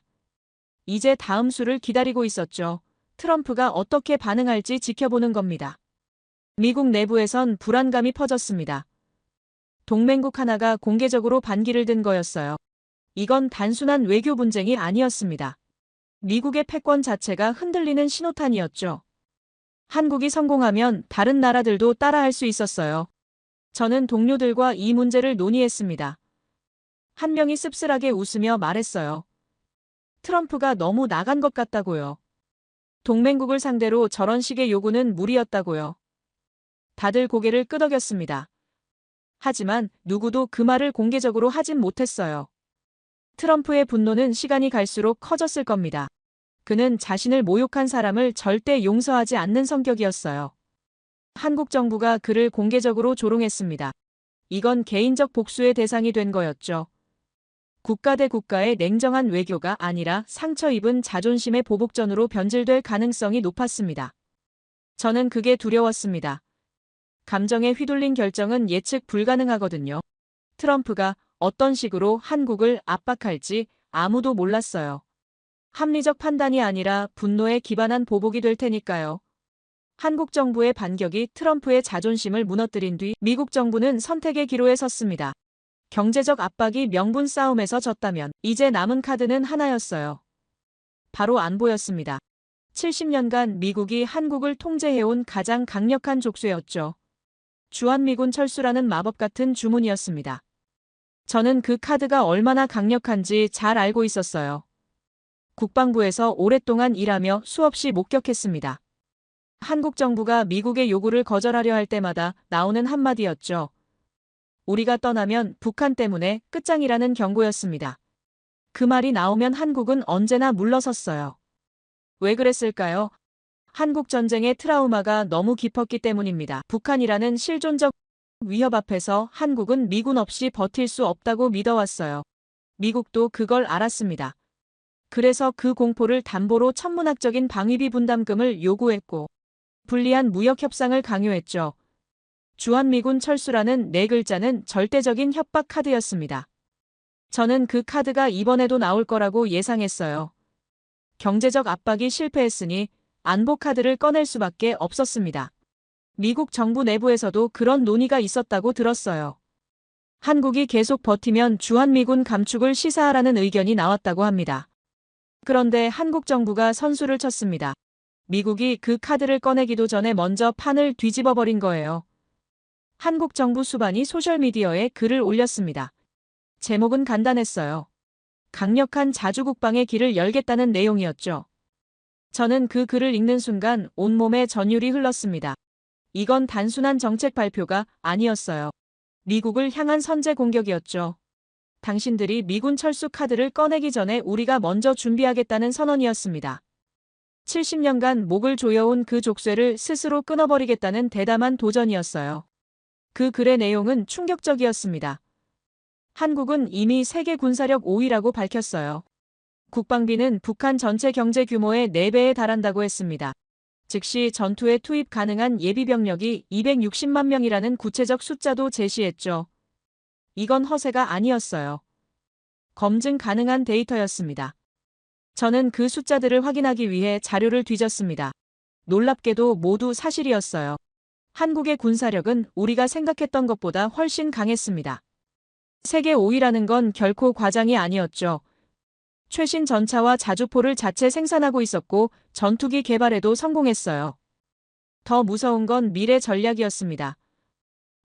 이제 다음 수를 기다리고 있었죠. 트럼프가 어떻게 반응할지 지켜보는 겁니다. 미국 내부에선 불안감이 퍼졌습니다. 동맹국 하나가 공개적으로 반기를 든 거였어요. 이건 단순한 외교 분쟁이 아니었습니다. 미국의 패권 자체가 흔들리는 신호탄이었죠. 한국이 성공하면 다른 나라들도 따라할 수 있었어요. 저는 동료들과 이 문제를 논의했습니다. 한 명이 씁쓸하게 웃으며 말했어요. 트럼프가 너무 나간 것 같다고요. 동맹국을 상대로 저런 식의 요구는 무리였다고요. 다들 고개를 끄덕였습니다. 하지만 누구도 그 말을 공개적으로 하진 못했어요. 트럼프의 분노는 시간이 갈수록 커졌을 겁니다. 그는 자신을 모욕한 사람을 절대 용서하지 않는 성격이었어요. 한국 정부가 그를 공개적으로 조롱했습니다. 이건 개인적 복수의 대상이 된 거였죠. 국가 대 국가의 냉정한 외교가 아니라 상처 입은 자존심의 보복전으로 변질될 가능성이 높았습니다. 저는 그게 두려웠습니다. 감정에 휘둘린 결정은 예측 불가능하거든요. 트럼프가 어떤 식으로 한국을 압박할지 아무도 몰랐어요. 합리적 판단이 아니라 분노에 기반한 보복이 될 테니까요. 한국 정부의 반격이 트럼프의 자존심을 무너뜨린 뒤 미국 정부는 선택의 기로에 섰습니다. 경제적 압박이 명분 싸움에서 졌다면 이제 남은 카드는 하나였어요. 바로 안보였습니다. 70년간 미국이 한국을 통제해온 가장 강력한 족쇄였죠. 주한미군 철수라는 마법 같은 주문이었습니다. 저는 그 카드가 얼마나 강력한지 잘 알고 있었어요. 국방부에서 오랫동안 일하며 수없이 목격했습니다. 한국 정부가 미국의 요구를 거절하려 할 때마다 나오는 한마디였죠. 우리가 떠나면 북한 때문에 끝장이라는 경고였습니다. 그 말이 나오면 한국은 언제나 물러섰어요. 왜 그랬을까요? 한국 전쟁의 트라우마가 너무 깊었기 때문입니다. 북한이라는 실존적 위협 앞에서 한국은 미군 없이 버틸 수 없다고 믿어왔어요. 미국도 그걸 알았습니다. 그래서 그 공포를 담보로 천문학적인 방위비 분담금을 요구했고 불리한 무역 협상을 강요했죠. 주한미군 철수라는 네 글자는 절대적인 협박 카드였습니다. 저는 그 카드가 이번에도 나올 거라고 예상했어요. 경제적 압박이 실패했으니 안보 카드를 꺼낼 수밖에 없었습니다. 미국 정부 내부에서도 그런 논의가 있었다고 들었어요. 한국이 계속 버티면 주한미군 감축을 시사하라는 의견이 나왔다고 합니다. 그런데 한국 정부가 선수를 쳤습니다. 미국이 그 카드를 꺼내기도 전에 먼저 판을 뒤집어 버린 거예요. 한국 정부 수반이 소셜미디어에 글을 올렸습니다. 제목은 간단했어요. 강력한 자주국방의 길을 열겠다는 내용이었죠. 저는 그 글을 읽는 순간 온몸에 전율이 흘렀습니다. 이건 단순한 정책 발표가 아니었어요. 미국을 향한 선제 공격이었죠. 당신들이 미군 철수 카드를 꺼내기 전에 우리가 먼저 준비하겠다는 선언이었습니다. 70년간 목을 조여온 그 족쇄를 스스로 끊어버리겠다는 대담한 도전이었어요. 그 글의 내용은 충격적이었습니다. 한국은 이미 세계 군사력 5위라고 밝혔어요. 국방비는 북한 전체 경제 규모의 4배에 달한다고 했습니다. 즉시 전투에 투입 가능한 예비병력이 260만 명이라는 구체적 숫자도 제시했죠. 이건 허세가 아니었어요. 검증 가능한 데이터였습니다. 저는 그 숫자들을 확인하기 위해 자료를 뒤졌습니다. 놀랍게도 모두 사실이었어요. 한국의 군사력은 우리가 생각했던 것보다 훨씬 강했습니다. 세계 5위라는 건 결코 과장이 아니었죠. 최신 전차와 자주포를 자체 생산하고 있었고 전투기 개발에도 성공했어요. 더 무서운 건 미래 전략이었습니다.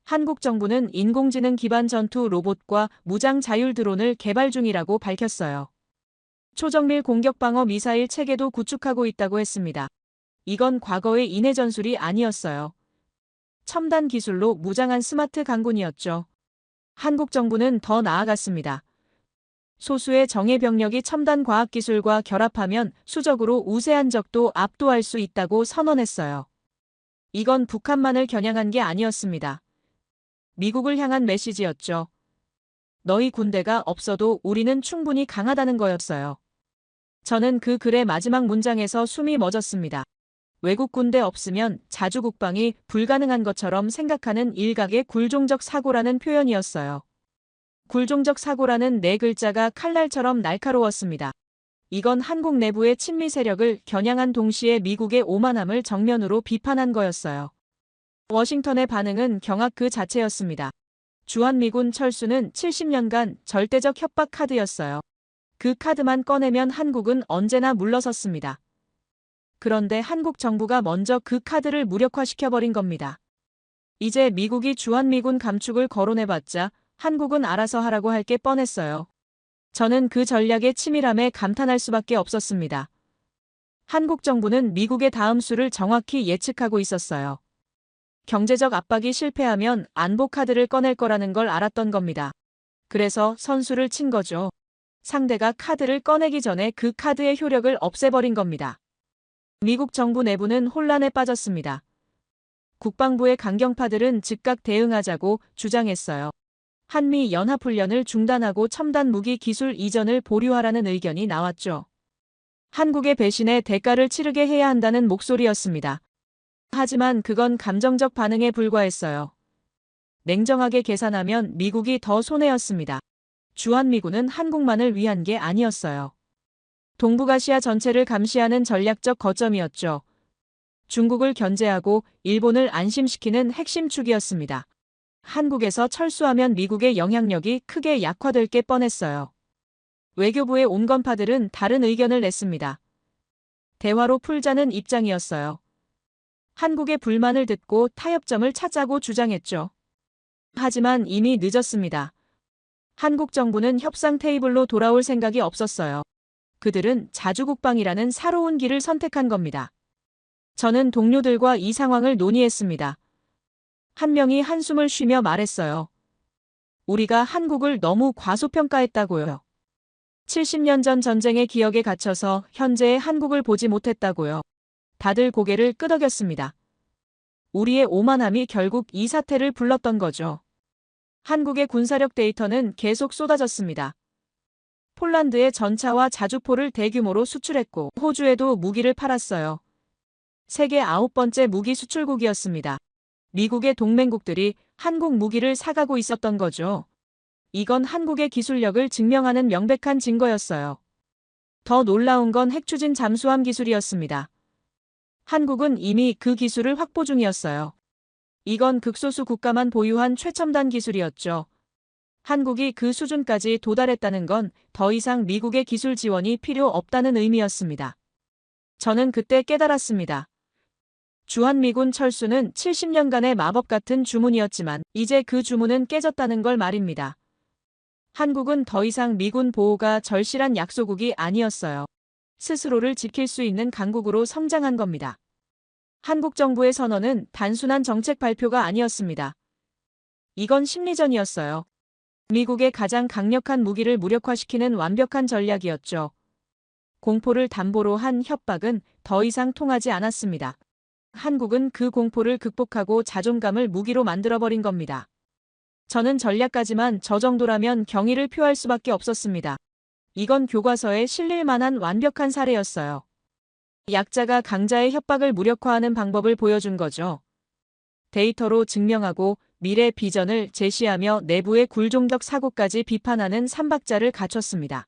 한국 정부는 인공지능 기반 전투 로봇과 무장 자율 드론을 개발 중이라고 밝혔어요. 초정밀 공격 방어 미사일 체계도 구축하고 있다고 했습니다. 이건 과거의 인해 전술이 아니었어요. 첨단 기술로 무장한 스마트 강군이었죠. 한국 정부는 더 나아갔습니다. 소수의 정예 병력이 첨단 과학 기술과 결합하면 수적으로 우세한 적도 압도할 수 있다고 선언했어요. 이건 북한만을 겨냥한 게 아니었습니다. 미국을 향한 메시지였죠. 너희 군대가 없어도 우리는 충분히 강하다는 거였어요. 저는 그 글의 마지막 문장에서 숨이 멎었습니다. 외국 군대 없으면 자주국방이 불가능한 것처럼 생각하는 일각의 굴종적 사고라는 표현이었어요. 굴종적 사고라는 네 글자가 칼날처럼 날카로웠습니다. 이건 한국 내부의 친미 세력을 겨냥한 동시에 미국의 오만함을 정면으로 비판한 거였어요. 워싱턴의 반응은 경악 그 자체였습니다. 주한미군 철수는 70년간 절대적 협박 카드였어요. 그 카드만 꺼내면 한국은 언제나 물러섰습니다. 그런데 한국 정부가 먼저 그 카드를 무력화시켜버린 겁니다. 이제 미국이 주한미군 감축을 거론해봤자 한국은 알아서 하라고 할 게 뻔했어요. 저는 그 전략의 치밀함에 감탄할 수밖에 없었습니다. 한국 정부는 미국의 다음 수를 정확히 예측하고 있었어요. 경제적 압박이 실패하면 안보 카드를 꺼낼 거라는 걸 알았던 겁니다. 그래서 선수를 친 거죠. 상대가 카드를 꺼내기 전에 그 카드의 효력을 없애버린 겁니다. 미국 정부 내부는 혼란에 빠졌습니다. 국방부의 강경파들은 즉각 대응하자고 주장했어요. 한미 연합훈련을 중단하고 첨단 무기 기술 이전을 보류하라는 의견이 나왔죠. 한국의 배신에 대가를 치르게 해야 한다는 목소리였습니다. 하지만 그건 감정적 반응에 불과했어요. 냉정하게 계산하면 미국이 더 손해였습니다. 주한미군은 한국만을 위한 게 아니었어요. 동북아시아 전체를 감시하는 전략적 거점이었죠. 중국을 견제하고 일본을 안심시키는 핵심 축이었습니다. 한국에서 철수하면 미국의 영향력이 크게 약화될 게 뻔했어요. 외교부의 온건파들은 다른 의견을 냈습니다. 대화로 풀자는 입장이었어요. 한국의 불만을 듣고 타협점을 찾자고 주장했죠. 하지만 이미 늦었습니다. 한국 정부는 협상 테이블로 돌아올 생각이 없었어요. 그들은 자주국방이라는 새로운 길을 선택한 겁니다. 저는 동료들과 이 상황을 논의했습니다. 한 명이 한숨을 쉬며 말했어요. 우리가 한국을 너무 과소평가했다고요. 70년 전 전쟁의 기억에 갇혀서 현재의 한국을 보지 못했다고요. 다들 고개를 끄덕였습니다. 우리의 오만함이 결국 이 사태를 불렀던 거죠. 한국의 군사력 데이터는 계속 쏟아졌습니다. 폴란드에 전차와 자주포를 대규모로 수출했고 호주에도 무기를 팔았어요. 세계 9번째 무기 수출국이었습니다. 미국의 동맹국들이 한국 무기를 사가고 있었던 거죠. 이건 한국의 기술력을 증명하는 명백한 증거였어요. 더 놀라운 건 핵추진 잠수함 기술이었습니다. 한국은 이미 그 기술을 확보 중이었어요. 이건 극소수 국가만 보유한 최첨단 기술이었죠. 한국이 그 수준까지 도달했다는 건 더 이상 미국의 기술 지원이 필요 없다는 의미였습니다. 저는 그때 깨달았습니다. 주한미군 철수는 70년간의 마법 같은 주문이었지만 이제 그 주문은 깨졌다는 걸 말입니다. 한국은 더 이상 미군 보호가 절실한 약소국이 아니었어요. 스스로를 지킬 수 있는 강국으로 성장한 겁니다. 한국 정부의 선언은 단순한 정책 발표가 아니었습니다. 이건 심리전이었어요. 미국의 가장 강력한 무기를 무력화시키는 완벽한 전략이었죠. 공포를 담보로 한 협박은 더 이상 통하지 않았습니다. 한국은 그 공포를 극복하고 자존감을 무기로 만들어버린 겁니다. 저는 전략가지만 저 정도라면 경의를 표할 수밖에 없었습니다. 이건 교과서에 실릴 만한 완벽한 사례였어요. 약자가 강자의 협박을 무력화하는 방법을 보여준 거죠. 데이터로 증명하고 미래 비전을 제시하며 내부의 굴종적 사고까지 비판하는 삼박자를 갖췄습니다.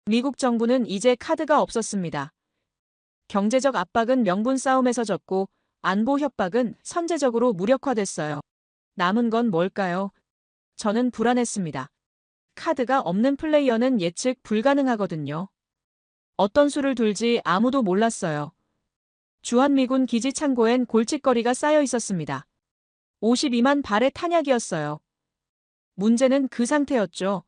미국 정부는 이제 카드가 없었습니다. 경제적 압박은 명분 싸움에서 졌고 안보 협박은 선제적으로 무력화됐어요. 남은 건 뭘까요? 저는 불안했습니다. 카드가 없는 플레이어는 예측 불가능하거든요. 어떤 수를 둘지 아무도 몰랐어요. 주한미군 기지 창고엔 골칫거리가 쌓여 있었습니다. 52만 발의 탄약이었어요. 문제는 그 상태였죠.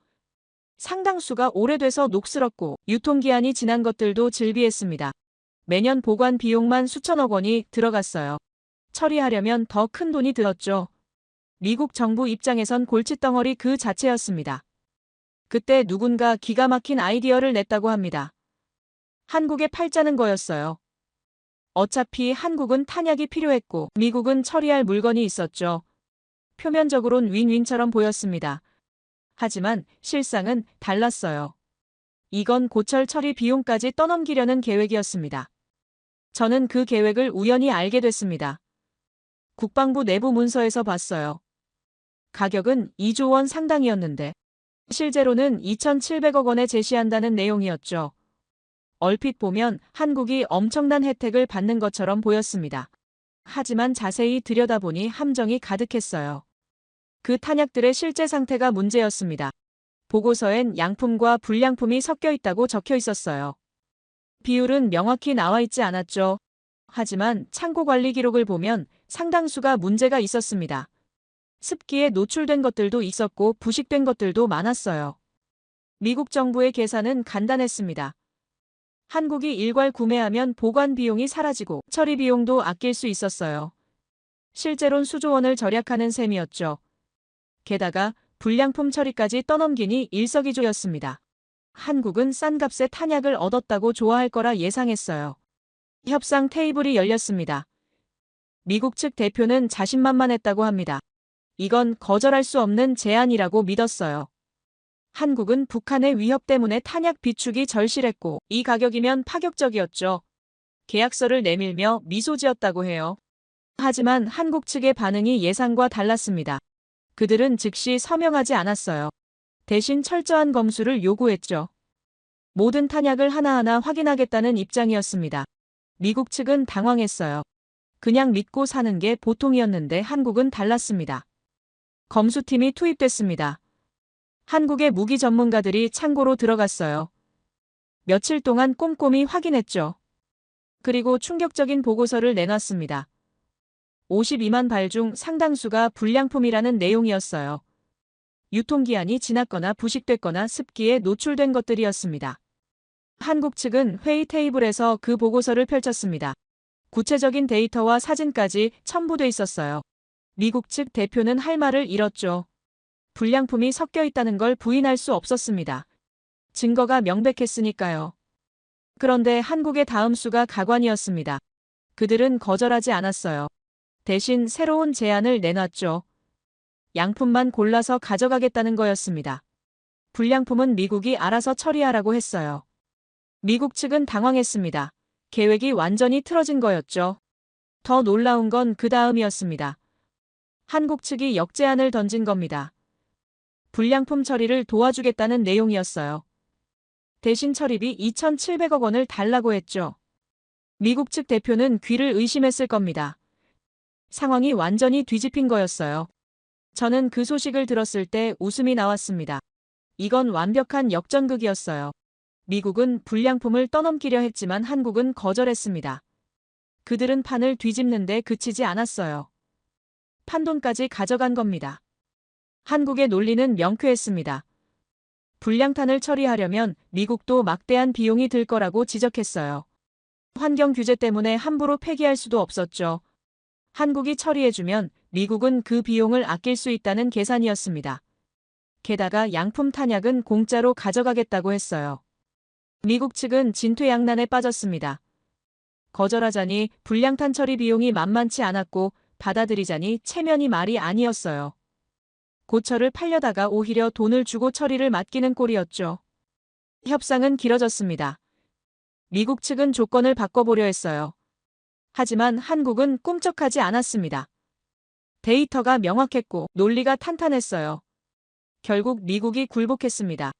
상당수가 오래돼서 녹슬었고 유통기한이 지난 것들도 즐비했습니다. 매년 보관 비용만 수천억 원이 들어갔어요. 처리하려면 더 큰 돈이 들었죠. 미국 정부 입장에선 골칫덩어리 그 자체였습니다. 그때 누군가 기가 막힌 아이디어를 냈다고 합니다. 한국에 팔자는 거였어요. 어차피 한국은 탄약이 필요했고 미국은 처리할 물건이 있었죠. 표면적으론 윈윈처럼 보였습니다. 하지만 실상은 달랐어요. 이건 고철 처리 비용까지 떠넘기려는 계획이었습니다. 저는 그 계획을 우연히 알게 됐습니다. 국방부 내부 문서에서 봤어요. 가격은 2조 원 상당이었는데 실제로는 2,700억 원에 제시한다는 내용이었죠. 얼핏 보면 한국이 엄청난 혜택을 받는 것처럼 보였습니다. 하지만 자세히 들여다보니 함정이 가득했어요. 그 탄약들의 실제 상태가 문제였습니다. 보고서엔 양품과 불량품이 섞여 있다고 적혀 있었어요. 비율은 명확히 나와 있지 않았죠. 하지만 창고 관리 기록을 보면 상당수가 문제가 있었습니다. 습기에 노출된 것들도 있었고 부식된 것들도 많았어요. 미국 정부의 계산은 간단했습니다. 한국이 일괄 구매하면 보관 비용이 사라지고 처리 비용도 아낄 수 있었어요. 실제론 수조 원을 절약하는 셈이었죠. 게다가 불량품 처리까지 떠넘기니 일석이조였습니다. 한국은 싼 값에 탄약을 얻었다고 좋아할 거라 예상했어요. 협상 테이블이 열렸습니다. 미국 측 대표는 자신만만했다고 합니다. 이건 거절할 수 없는 제안이라고 믿었어요. 한국은 북한의 위협 때문에 탄약 비축이 절실했고 이 가격이면 파격적이었죠. 계약서를 내밀며 미소 지었다고 해요. 하지만 한국 측의 반응이 예상과 달랐습니다. 그들은 즉시 서명하지 않았어요. 대신 철저한 검수를 요구했죠. 모든 탄약을 하나하나 확인하겠다는 입장이었습니다. 미국 측은 당황했어요. 그냥 믿고 사는 게 보통이었는데 한국은 달랐습니다. 검수팀이 투입됐습니다. 한국의 무기 전문가들이 창고로 들어갔어요. 며칠 동안 꼼꼼히 확인했죠. 그리고 충격적인 보고서를 내놨습니다. 52만 발 중 상당수가 불량품이라는 내용이었어요. 유통기한이 지났거나 부식됐거나 습기에 노출된 것들이었습니다. 한국 측은 회의 테이블에서 그 보고서를 펼쳤습니다. 구체적인 데이터와 사진까지 첨부돼 있었어요. 미국 측 대표는 할 말을 잃었죠. 불량품이 섞여 있다는 걸 부인할 수 없었습니다. 증거가 명백했으니까요. 그런데 한국의 다음 수가 가관이었습니다. 그들은 거절하지 않았어요. 대신 새로운 제안을 내놨죠. 양품만 골라서 가져가겠다는 거였습니다. 불량품은 미국이 알아서 처리하라고 했어요. 미국 측은 당황했습니다. 계획이 완전히 틀어진 거였죠. 더 놀라운 건 그 다음이었습니다. 한국 측이 역제안을 던진 겁니다. 불량품 처리를 도와주겠다는 내용이었어요. 대신 처리비 2,700억 원을 달라고 했죠. 미국 측 대표는 귀를 의심했을 겁니다. 상황이 완전히 뒤집힌 거였어요. 저는 그 소식을 들었을 때 웃음이 나왔습니다. 이건 완벽한 역전극이었어요. 미국은 불량품을 떠넘기려 했지만 한국은 거절했습니다. 그들은 판을 뒤집는데 그치지 않았어요. 판돈까지 가져간 겁니다. 한국의 논리는 명쾌했습니다. 불량탄을 처리하려면 미국도 막대한 비용이 들 거라고 지적했어요. 환경 규제 때문에 함부로 폐기할 수도 없었죠. 한국이 처리해주면 미국은 그 비용을 아낄 수 있다는 계산이었습니다. 게다가 양품 탄약은 공짜로 가져가겠다고 했어요. 미국 측은 진퇴양난에 빠졌습니다. 거절하자니 불량탄 처리 비용이 만만치 않았고 받아들이자니 체면이 말이 아니었어요. 고철을 팔려다가 오히려 돈을 주고 처리를 맡기는 꼴이었죠. 협상은 길어졌습니다. 미국 측은 조건을 바꿔보려 했어요. 하지만 한국은 꿈쩍하지 않았습니다. 데이터가 명확했고 논리가 탄탄했어요. 결국 미국이 굴복했습니다.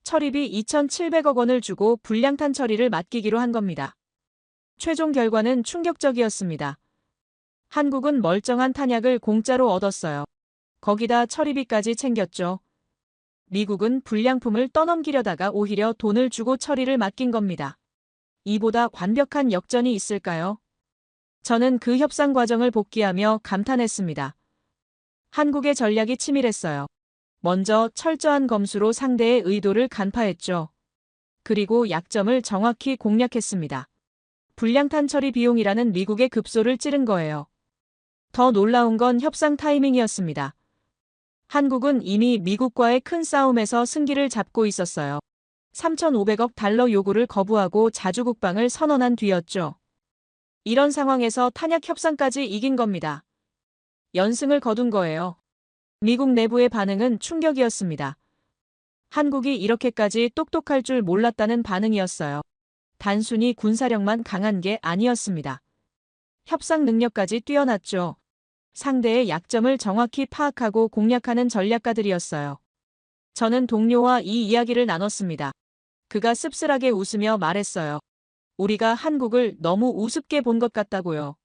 처리비 2,700억 원을 주고 불량탄 처리를 맡기기로 한 겁니다. 최종 결과는 충격적이었습니다. 한국은 멀쩡한 탄약을 공짜로 얻었어요. 거기다 처리비까지 챙겼죠. 미국은 불량품을 떠넘기려다가 오히려 돈을 주고 처리를 맡긴 겁니다. 이보다 완벽한 역전이 있을까요? 저는 그 협상 과정을 복기하며 감탄했습니다. 한국의 전략이 치밀했어요. 먼저 철저한 검수로 상대의 의도를 간파했죠. 그리고 약점을 정확히 공략했습니다. 불량탄 처리 비용이라는 미국의 급소를 찌른 거예요. 더 놀라운 건 협상 타이밍이었습니다. 한국은 이미 미국과의 큰 싸움에서 승기를 잡고 있었어요. 3,500억 달러 요구를 거부하고 자주국방을 선언한 뒤였죠. 이런 상황에서 탄약 협상까지 이긴 겁니다. 연승을 거둔 거예요. 미국 내부의 반응은 충격이었습니다. 한국이 이렇게까지 똑똑할 줄 몰랐다는 반응이었어요. 단순히 군사력만 강한 게 아니었습니다. 협상 능력까지 뛰어났죠. 상대의 약점을 정확히 파악하고 공략하는 전략가들이었어요. 저는 동료와 이 이야기를 나눴습니다. 그가 씁쓸하게 웃으며 말했어요. 우리가 한국을 너무 우습게 본 것 같다고요.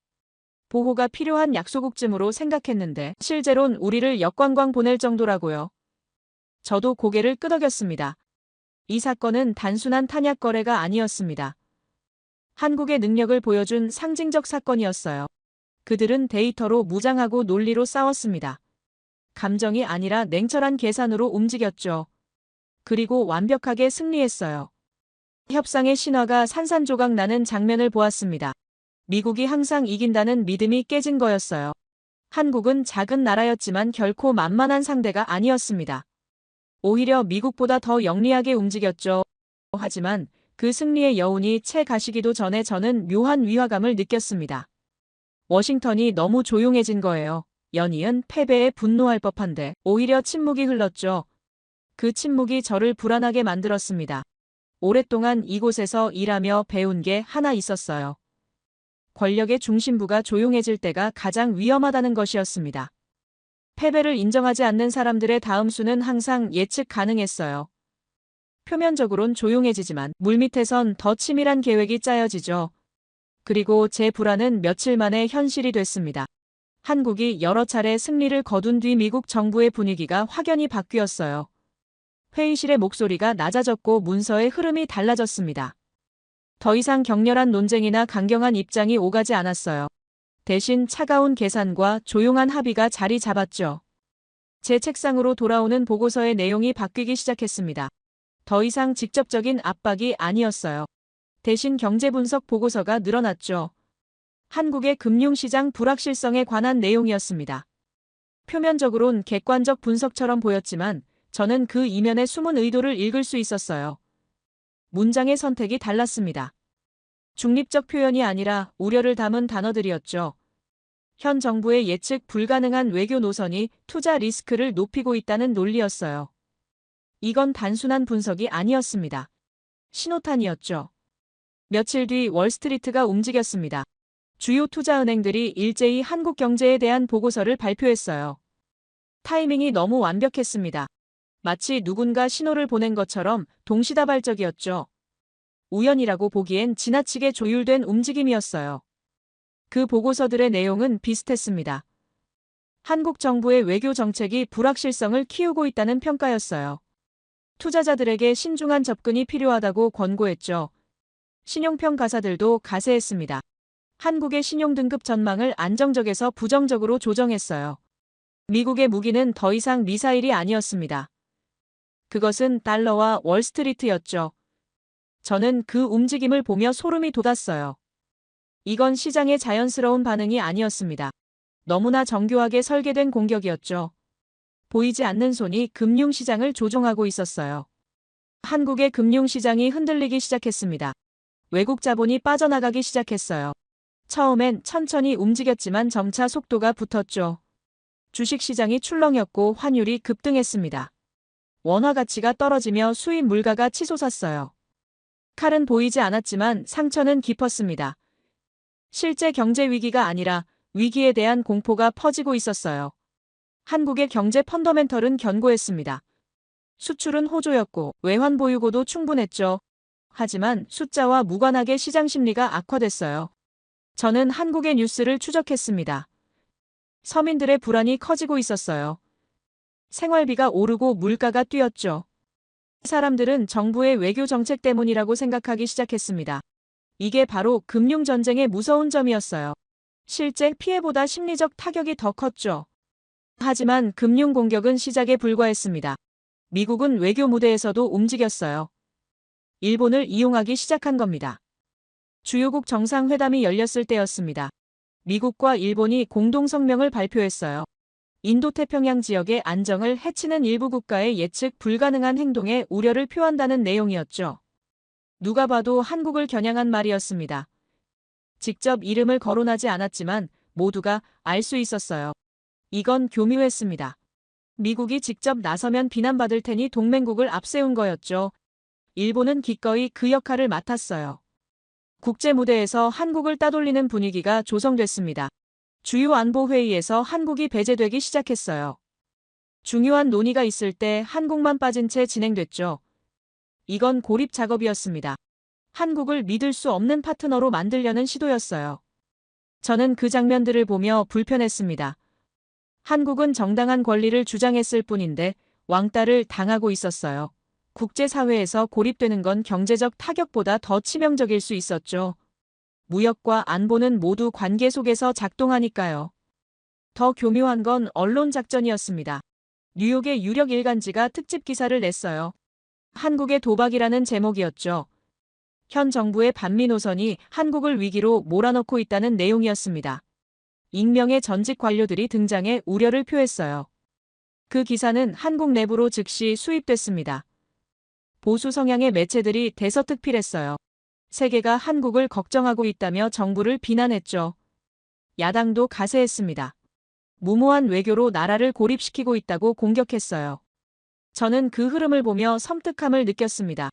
보호가 필요한 약소국쯤으로 생각했는데 실제론 우리를 역관광 보낼 정도라고요. 저도 고개를 끄덕였습니다. 이 사건은 단순한 탄약 거래가 아니었습니다. 한국의 능력을 보여준 상징적 사건이었어요. 그들은 데이터로 무장하고 논리로 싸웠습니다. 감정이 아니라 냉철한 계산으로 움직였죠. 그리고 완벽하게 승리했어요. 협상의 신화가 산산조각 나는 장면을 보았습니다. 미국이 항상 이긴다는 믿음이 깨진 거였어요. 한국은 작은 나라였지만 결코 만만한 상대가 아니었습니다. 오히려 미국보다 더 영리하게 움직였죠. 하지만 그 승리의 여운이 채 가시기도 전에 저는 묘한 위화감을 느꼈습니다. 워싱턴이 너무 조용해진 거예요. 연이은 패배에 분노할 법한데 오히려 침묵이 흘렀죠. 그 침묵이 저를 불안하게 만들었습니다. 오랫동안 이곳에서 일하며 배운 게 하나 있었어요. 권력의 중심부가 조용해질 때가 가장 위험하다는 것이었습니다. 패배를 인정하지 않는 사람들의 다음 수는 항상 예측 가능했어요. 표면적으론 조용해지지만 물밑에선 더 치밀한 계획이 짜여지죠. 그리고 제 불안은 며칠 만에 현실이 됐습니다. 한국이 여러 차례 승리를 거둔 뒤 미국 정부의 분위기가 확연히 바뀌었어요. 회의실의 목소리가 낮아졌고 문서의 흐름이 달라졌습니다. 더 이상 격렬한 논쟁이나 강경한 입장이 오가지 않았어요. 대신 차가운 계산과 조용한 합의가 자리 잡았죠. 제 책상으로 돌아오는 보고서의 내용이 바뀌기 시작했습니다. 더 이상 직접적인 압박이 아니었어요. 대신 경제분석 보고서가 늘어났죠. 한국의 금융시장 불확실성에 관한 내용이었습니다. 표면적으론 객관적 분석처럼 보였지만 저는 그 이면의 숨은 의도를 읽을 수 있었어요. 문장의 선택이 달랐습니다. 중립적 표현이 아니라 우려를 담은 단어들이었죠. 현 정부의 예측 불가능한 외교 노선이 투자 리스크를 높이고 있다는 논리였어요. 이건 단순한 분석이 아니었습니다. 신호탄이었죠. 며칠 뒤 월스트리트가 움직였습니다. 주요 투자은행들이 일제히 한국 경제에 대한 보고서를 발표했어요. 타이밍이 너무 완벽했습니다. 마치 누군가 신호를 보낸 것처럼 동시다발적이었죠. 우연이라고 보기엔 지나치게 조율된 움직임이었어요. 그 보고서들의 내용은 비슷했습니다. 한국 정부의 외교 정책이 불확실성을 키우고 있다는 평가였어요. 투자자들에게 신중한 접근이 필요하다고 권고했죠. 신용평가사들도 가세했습니다. 한국의 신용등급 전망을 안정적에서 부정적으로 조정했어요. 미국의 무기는 더 이상 미사일이 아니었습니다. 그것은 달러와 월스트리트였죠. 저는 그 움직임을 보며 소름이 돋았어요. 이건 시장의 자연스러운 반응이 아니었습니다. 너무나 정교하게 설계된 공격이었죠. 보이지 않는 손이 금융시장을 조종하고 있었어요. 한국의 금융시장이 흔들리기 시작했습니다. 외국 자본이 빠져나가기 시작했어요. 처음엔 천천히 움직였지만 점차 속도가 붙었죠. 주식시장이 출렁였고 환율이 급등했습니다. 원화 가치가 떨어지며 수입 물가가 치솟았어요. 칼은 보이지 않았지만 상처는 깊었습니다. 실제 경제 위기가 아니라 위기에 대한 공포가 퍼지고 있었어요. 한국의 경제 펀더멘털은 견고했습니다. 수출은 호조였고 외환 보유고도 충분했죠. 하지만 숫자와 무관하게 시장 심리가 악화됐어요. 저는 한국의 뉴스를 추적했습니다. 서민들의 불안이 커지고 있었어요. 생활비가 오르고 물가가 뛰었죠. 사람들은 정부의 외교 정책 때문이라고 생각하기 시작했습니다. 이게 바로 금융전쟁의 무서운 점이었어요. 실제 피해보다 심리적 타격이 더 컸죠. 하지만 금융공격은 시작에 불과했습니다. 미국은 외교 무대에서도 움직였어요. 일본을 이용하기 시작한 겁니다. 주요국 정상회담이 열렸을 때였습니다. 미국과 일본이 공동성명을 발표했어요. 인도태평양 지역의 안정을 해치는 일부 국가의 예측 불가능한 행동에 우려를 표한다는 내용이었죠. 누가 봐도 한국을 겨냥한 말이었습니다. 직접 이름을 거론하지 않았지만 모두가 알 수 있었어요. 이건 교묘했습니다. 미국이 직접 나서면 비난받을 테니 동맹국을 앞세운 거였죠. 일본은 기꺼이 그 역할을 맡았어요. 국제 무대에서 한국을 따돌리는 분위기가 조성됐습니다. 주요 안보회의에서 한국이 배제되기 시작했어요. 중요한 논의가 있을 때 한국만 빠진 채 진행됐죠. 이건 고립 작업이었습니다. 한국을 믿을 수 없는 파트너로 만들려는 시도였어요. 저는 그 장면들을 보며 불편했습니다. 한국은 정당한 권리를 주장했을 뿐인데 왕따를 당하고 있었어요. 국제사회에서 고립되는 건 경제적 타격보다 더 치명적일 수 있었죠. 무역과 안보는 모두 관계 속에서 작동하니까요. 더 교묘한 건 언론 작전이었습니다. 뉴욕의 유력 일간지가 특집 기사를 냈어요. 한국의 도박이라는 제목이었죠. 현 정부의 반미 노선이 한국을 위기로 몰아넣고 있다는 내용이었습니다. 익명의 전직 관료들이 등장해 우려를 표했어요. 그 기사는 한국 내부로 즉시 수입됐습니다. 보수 성향의 매체들이 대서특필했어요. 세계가 한국을 걱정하고 있다며 정부를 비난했죠. 야당도 가세했습니다. 무모한 외교로 나라를 고립시키고 있다고 공격했어요. 저는 그 흐름을 보며 섬뜩함을 느꼈습니다.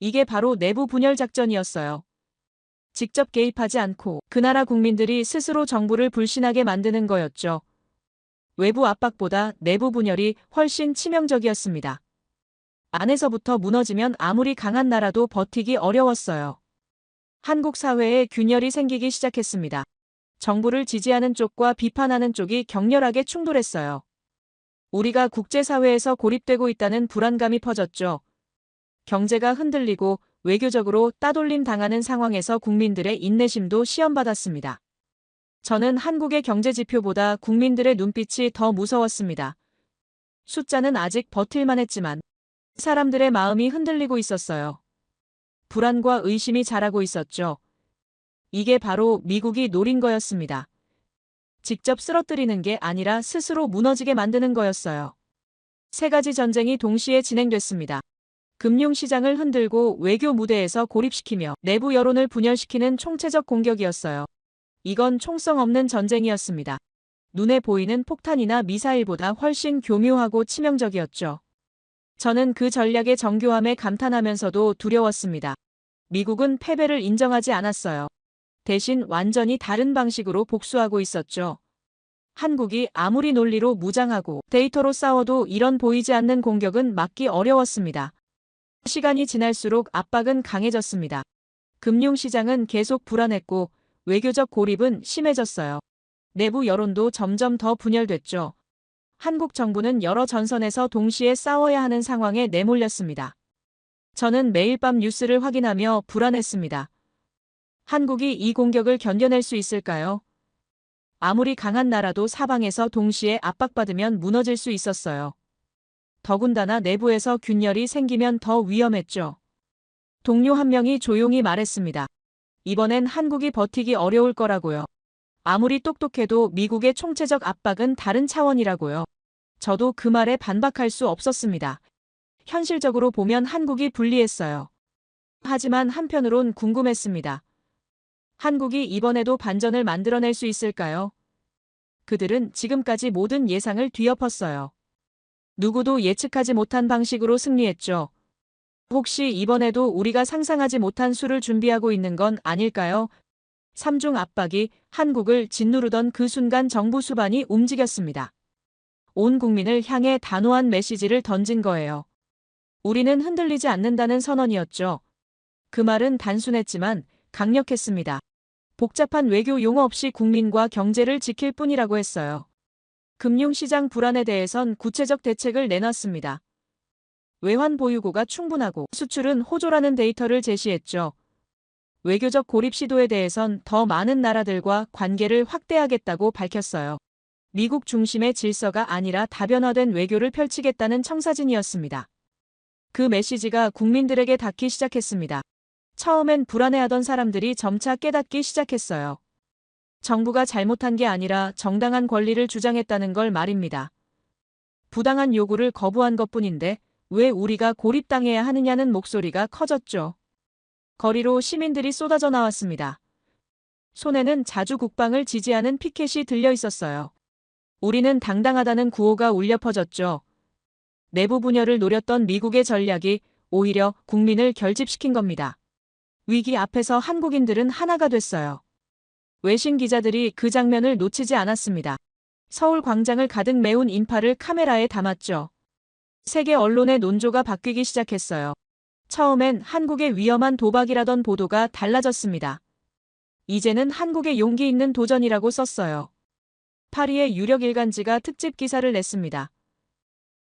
이게 바로 내부 분열 작전이었어요. 직접 개입하지 않고 그 나라 국민들이 스스로 정부를 불신하게 만드는 거였죠. 외부 압박보다 내부 분열이 훨씬 치명적이었습니다. 안에서부터 무너지면 아무리 강한 나라도 버티기 어려웠어요. 한국 사회에 균열이 생기기 시작했습니다. 정부를 지지하는 쪽과 비판하는 쪽이 격렬하게 충돌했어요. 우리가 국제사회에서 고립되고 있다는 불안감이 퍼졌죠. 경제가 흔들리고 외교적으로 따돌림 당하는 상황에서 국민들의 인내심도 시험받았습니다. 저는 한국의 경제 지표보다 국민들의 눈빛이 더 무서웠습니다. 숫자는 아직 버틸만 했지만 사람들의 마음이 흔들리고 있었어요. 불안과 의심이 자라고 있었죠. 이게 바로 미국이 노린 거였습니다. 직접 쓰러뜨리는 게 아니라 스스로 무너지게 만드는 거였어요. 세 가지 전쟁이 동시에 진행됐습니다. 금융시장을 흔들고 외교 무대에서 고립시키며 내부 여론을 분열시키는 총체적 공격이었어요. 이건 총성 없는 전쟁이었습니다. 눈에 보이는 폭탄이나 미사일보다 훨씬 교묘하고 치명적이었죠. 저는 그 전략의 정교함에 감탄하면서도 두려웠습니다. 미국은 패배를 인정하지 않았어요. 대신 완전히 다른 방식으로 복수하고 있었죠. 한국이 아무리 논리로 무장하고 데이터로 싸워도 이런 보이지 않는 공격은 막기 어려웠습니다. 시간이 지날수록 압박은 강해졌습니다. 금융시장은 계속 불안했고 외교적 고립은 심해졌어요. 내부 여론도 점점 더 분열됐죠. 한국 정부는 여러 전선에서 동시에 싸워야 하는 상황에 내몰렸습니다. 저는 매일 밤 뉴스를 확인하며 불안했습니다. 한국이 이 공격을 견뎌낼 수 있을까요? 아무리 강한 나라도 사방에서 동시에 압박받으면 무너질 수 있었어요. 더군다나 내부에서 균열이 생기면 더 위험했죠. 동료 한 명이 조용히 말했습니다. 이번엔 한국이 버티기 어려울 거라고요. 아무리 똑똑해도 미국의 총체적 압박은 다른 차원이라고요. 저도 그 말에 반박할 수 없었습니다. 현실적으로 보면 한국이 불리했어요. 하지만 한편으론 궁금했습니다. 한국이 이번에도 반전을 만들어낼 수 있을까요? 그들은 지금까지 모든 예상을 뒤엎었어요. 누구도 예측하지 못한 방식으로 승리했죠. 혹시 이번에도 우리가 상상하지 못한 수를 준비하고 있는 건 아닐까요? 삼중 압박이 한국을 짓누르던 그 순간 정부 수반이 움직였습니다. 온 국민을 향해 단호한 메시지를 던진 거예요. 우리는 흔들리지 않는다는 선언이었죠. 그 말은 단순했지만 강력했습니다. 복잡한 외교 용어 없이 국민과 경제를 지킬 뿐이라고 했어요. 금융시장 불안에 대해선 구체적 대책을 내놨습니다. 외환 보유고가 충분하고 수출은 호조라는 데이터를 제시했죠. 외교적 고립 시도에 대해선 더 많은 나라들과 관계를 확대하겠다고 밝혔어요. 미국 중심의 질서가 아니라 다변화된 외교를 펼치겠다는 청사진이었습니다. 그 메시지가 국민들에게 닿기 시작했습니다. 처음엔 불안해하던 사람들이 점차 깨닫기 시작했어요. 정부가 잘못한 게 아니라 정당한 권리를 주장했다는 걸 말입니다. 부당한 요구를 거부한 것뿐인데 왜 우리가 고립당해야 하느냐는 목소리가 커졌죠. 거리로 시민들이 쏟아져 나왔습니다. 손에는 자주 국방을 지지하는 피켓이 들려 있었어요. 우리는 당당하다는 구호가 울려 퍼졌죠. 내부 분열을 노렸던 미국의 전략이 오히려 국민을 결집시킨 겁니다. 위기 앞에서 한국인들은 하나가 됐어요. 외신 기자들이 그 장면을 놓치지 않았습니다. 서울 광장을 가득 메운 인파를 카메라에 담았죠. 세계 언론의 논조가 바뀌기 시작했어요. 처음엔 한국의 위험한 도박이라던 보도가 달라졌습니다. 이제는 한국의 용기 있는 도전이라고 썼어요. 파리의 유력 일간지가 특집 기사를 냈습니다.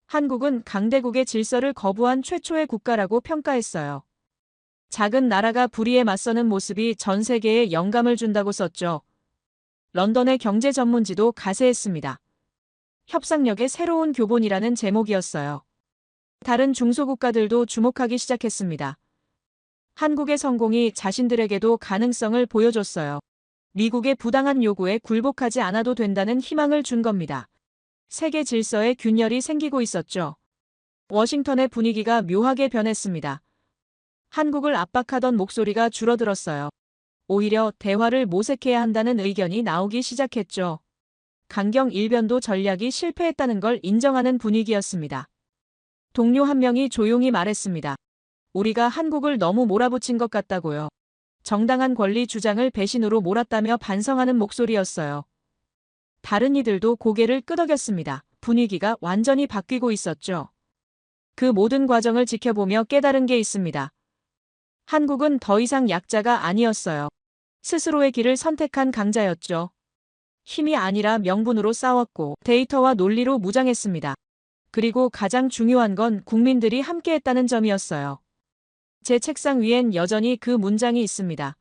한국은 강대국의 질서를 거부한 최초의 국가라고 평가했어요. 작은 나라가 불의에 맞서는 모습이 전 세계에 영감을 준다고 썼죠. 런던의 경제 전문지도 가세했습니다. 협상력의 새로운 교본이라는 제목이었어요. 다른 중소국가들도 주목하기 시작했습니다. 한국의 성공이 자신들에게도 가능성을 보여줬어요. 미국의 부당한 요구에 굴복하지 않아도 된다는 희망을 준 겁니다. 세계 질서에 균열이 생기고 있었죠. 워싱턴의 분위기가 묘하게 변했습니다. 한국을 압박하던 목소리가 줄어들었어요. 오히려 대화를 모색해야 한다는 의견이 나오기 시작했죠. 강경 일변도 전략이 실패했다는 걸 인정하는 분위기였습니다. 동료 한 명이 조용히 말했습니다. 우리가 한국을 너무 몰아붙인 것 같다고요. 정당한 권리 주장을 배신으로 몰았다며 반성하는 목소리였어요. 다른 이들도 고개를 끄덕였습니다. 분위기가 완전히 바뀌고 있었죠. 그 모든 과정을 지켜보며 깨달은 게 있습니다. 한국은 더 이상 약자가 아니었어요. 스스로의 길을 선택한 강자였죠. 힘이 아니라 명분으로 싸웠고 데이터와 논리로 무장했습니다. 그리고 가장 중요한 건 국민들이 함께했다는 점이었어요. 제 책상 위엔 여전히 그 문장이 있습니다.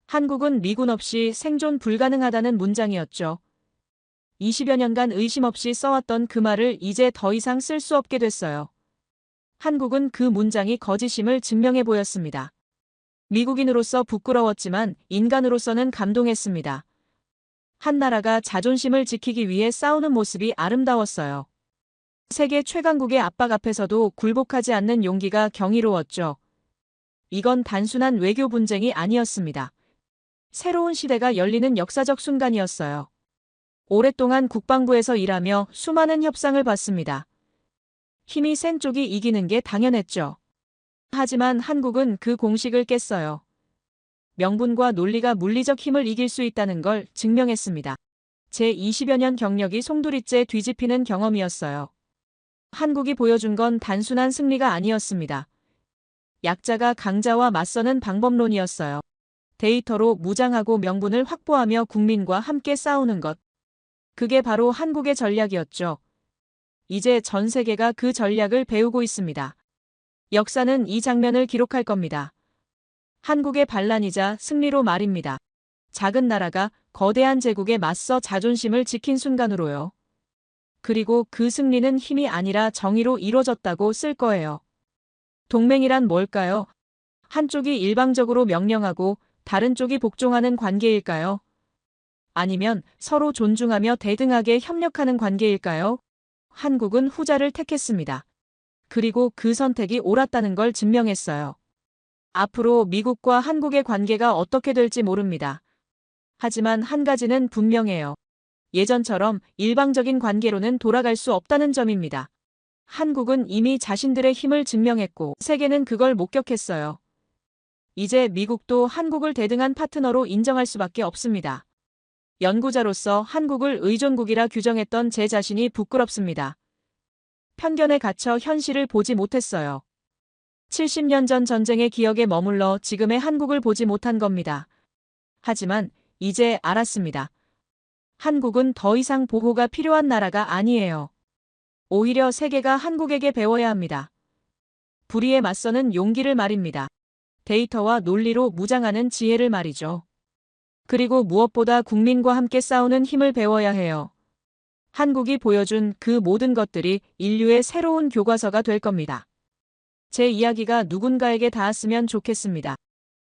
한국은 미군 없이 생존 불가능하다는 문장이었죠. 20여 년간 의심 없이 써왔던 그 말을 이제 더 이상 쓸 수 없게 됐어요. 한국은 그 문장이 거짓임을 증명해 보였습니다. 미국인으로서 부끄러웠지만 인간으로서는 감동했습니다. 한 나라가 자존심을 지키기 위해 싸우는 모습이 아름다웠어요. 세계 최강국의 압박 앞에서도 굴복하지 않는 용기가 경이로웠죠. 이건 단순한 외교 분쟁이 아니었습니다. 새로운 시대가 열리는 역사적 순간이었어요. 오랫동안 국방부에서 일하며 수많은 협상을 받습니다. 힘이 센 쪽이 이기는 게 당연했죠. 하지만 한국은 그 공식을 깼어요. 명분과 논리가 물리적 힘을 이길 수 있다는 걸 증명했습니다. 제 20여 년 경력이 송두리째 뒤집히는 경험이었어요. 한국이 보여준 건 단순한 승리가 아니었습니다. 약자가 강자와 맞서는 방법론이었어요. 데이터로 무장하고 명분을 확보하며 국민과 함께 싸우는 것. 그게 바로 한국의 전략이었죠. 이제 전 세계가 그 전략을 배우고 있습니다. 역사는 이 장면을 기록할 겁니다. 한국의 반란이자 승리로 말입니다. 작은 나라가 거대한 제국에 맞서 자존심을 지킨 순간으로요. 그리고 그 승리는 힘이 아니라 정의로 이루어졌다고 쓸 거예요. 동맹이란 뭘까요? 한쪽이 일방적으로 명령하고 다른 쪽이 복종하는 관계일까요? 아니면 서로 존중하며 대등하게 협력하는 관계일까요? 한국은 후자를 택했습니다. 그리고 그 선택이 옳았다는 걸 증명했어요. 앞으로 미국과 한국의 관계가 어떻게 될지 모릅니다. 하지만 한 가지는 분명해요. 예전처럼 일방적인 관계로는 돌아갈 수 없다는 점입니다. 한국은 이미 자신들의 힘을 증명했고 세계는 그걸 목격했어요. 이제 미국도 한국을 대등한 파트너로 인정할 수밖에 없습니다. 연구자로서 한국을 의존국이라 규정했던 제 자신이 부끄럽습니다. 편견에 갇혀 현실을 보지 못했어요. 70년 전 전쟁의 기억에 머물러 지금의 한국을 보지 못한 겁니다. 하지만 이제 알았습니다. 한국은 더 이상 보호가 필요한 나라가 아니에요. 오히려 세계가 한국에게 배워야 합니다. 불의에 맞서는 용기를 말입니다. 데이터와 논리로 무장하는 지혜를 말이죠. 그리고 무엇보다 국민과 함께 싸우는 힘을 배워야 해요. 한국이 보여준 그 모든 것들이 인류의 새로운 교과서가 될 겁니다. 제 이야기가 누군가에게 닿았으면 좋겠습니다.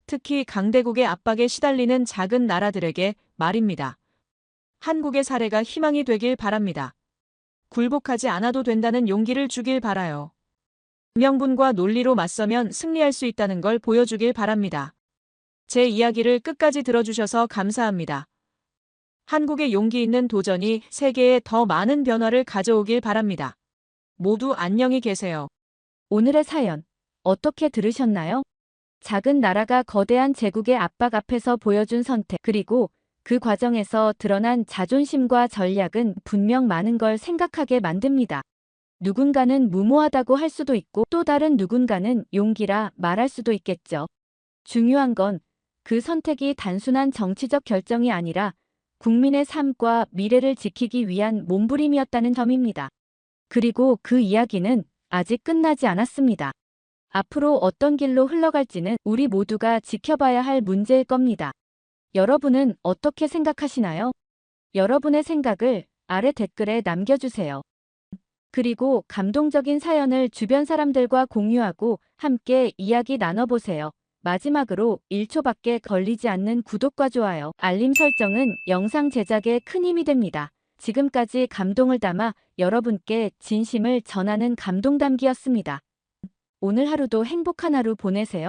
특히 강대국의 압박에 시달리는 작은 나라들에게 말입니다. 한국의 사례가 희망이 되길 바랍니다. 굴복하지 않아도 된다는 용기를 주길 바라요. 명분과 논리로 맞서면 승리할 수 있다는 걸 보여주길 바랍니다. 제 이야기를 끝까지 들어주셔서 감사합니다. 한국의 용기 있는 도전이 세계에 더 많은 변화를 가져오길 바랍니다. 모두 안녕히 계세요.
오늘의 사연 어떻게 들으셨나요? 작은 나라가 거대한 제국의 압박 앞에서 보여준 선택, 그리고 그 과정에서 드러난 자존심과 전략은 분명 많은 걸 생각하게 만듭니다. 누군가는 무모하다고 할 수도 있고 또 다른 누군가는 용기라 말할 수도 있겠죠. 중요한 건 그 선택이 단순한 정치적 결정이 아니라 국민의 삶과 미래를 지키기 위한 몸부림이었다는 점입니다. 그리고 그 이야기는 아직 끝나지 않았습니다. 앞으로 어떤 길로 흘러갈지는 우리 모두가 지켜봐야 할 문제일 겁니다. 여러분은 어떻게 생각하시나요? 여러분의 생각을 아래 댓글에 남겨주세요. 그리고 감동적인 사연을 주변 사람들과 공유하고 함께 이야기 나눠보세요. 마지막으로 1초밖에 걸리지 않는 구독과 좋아요, 알림 설정은 영상 제작에 큰 힘이 됩니다. 지금까지 감동을 담아 여러분께 진심을 전하는 감동담기였습니다. 오늘 하루도 행복한 하루 보내세요.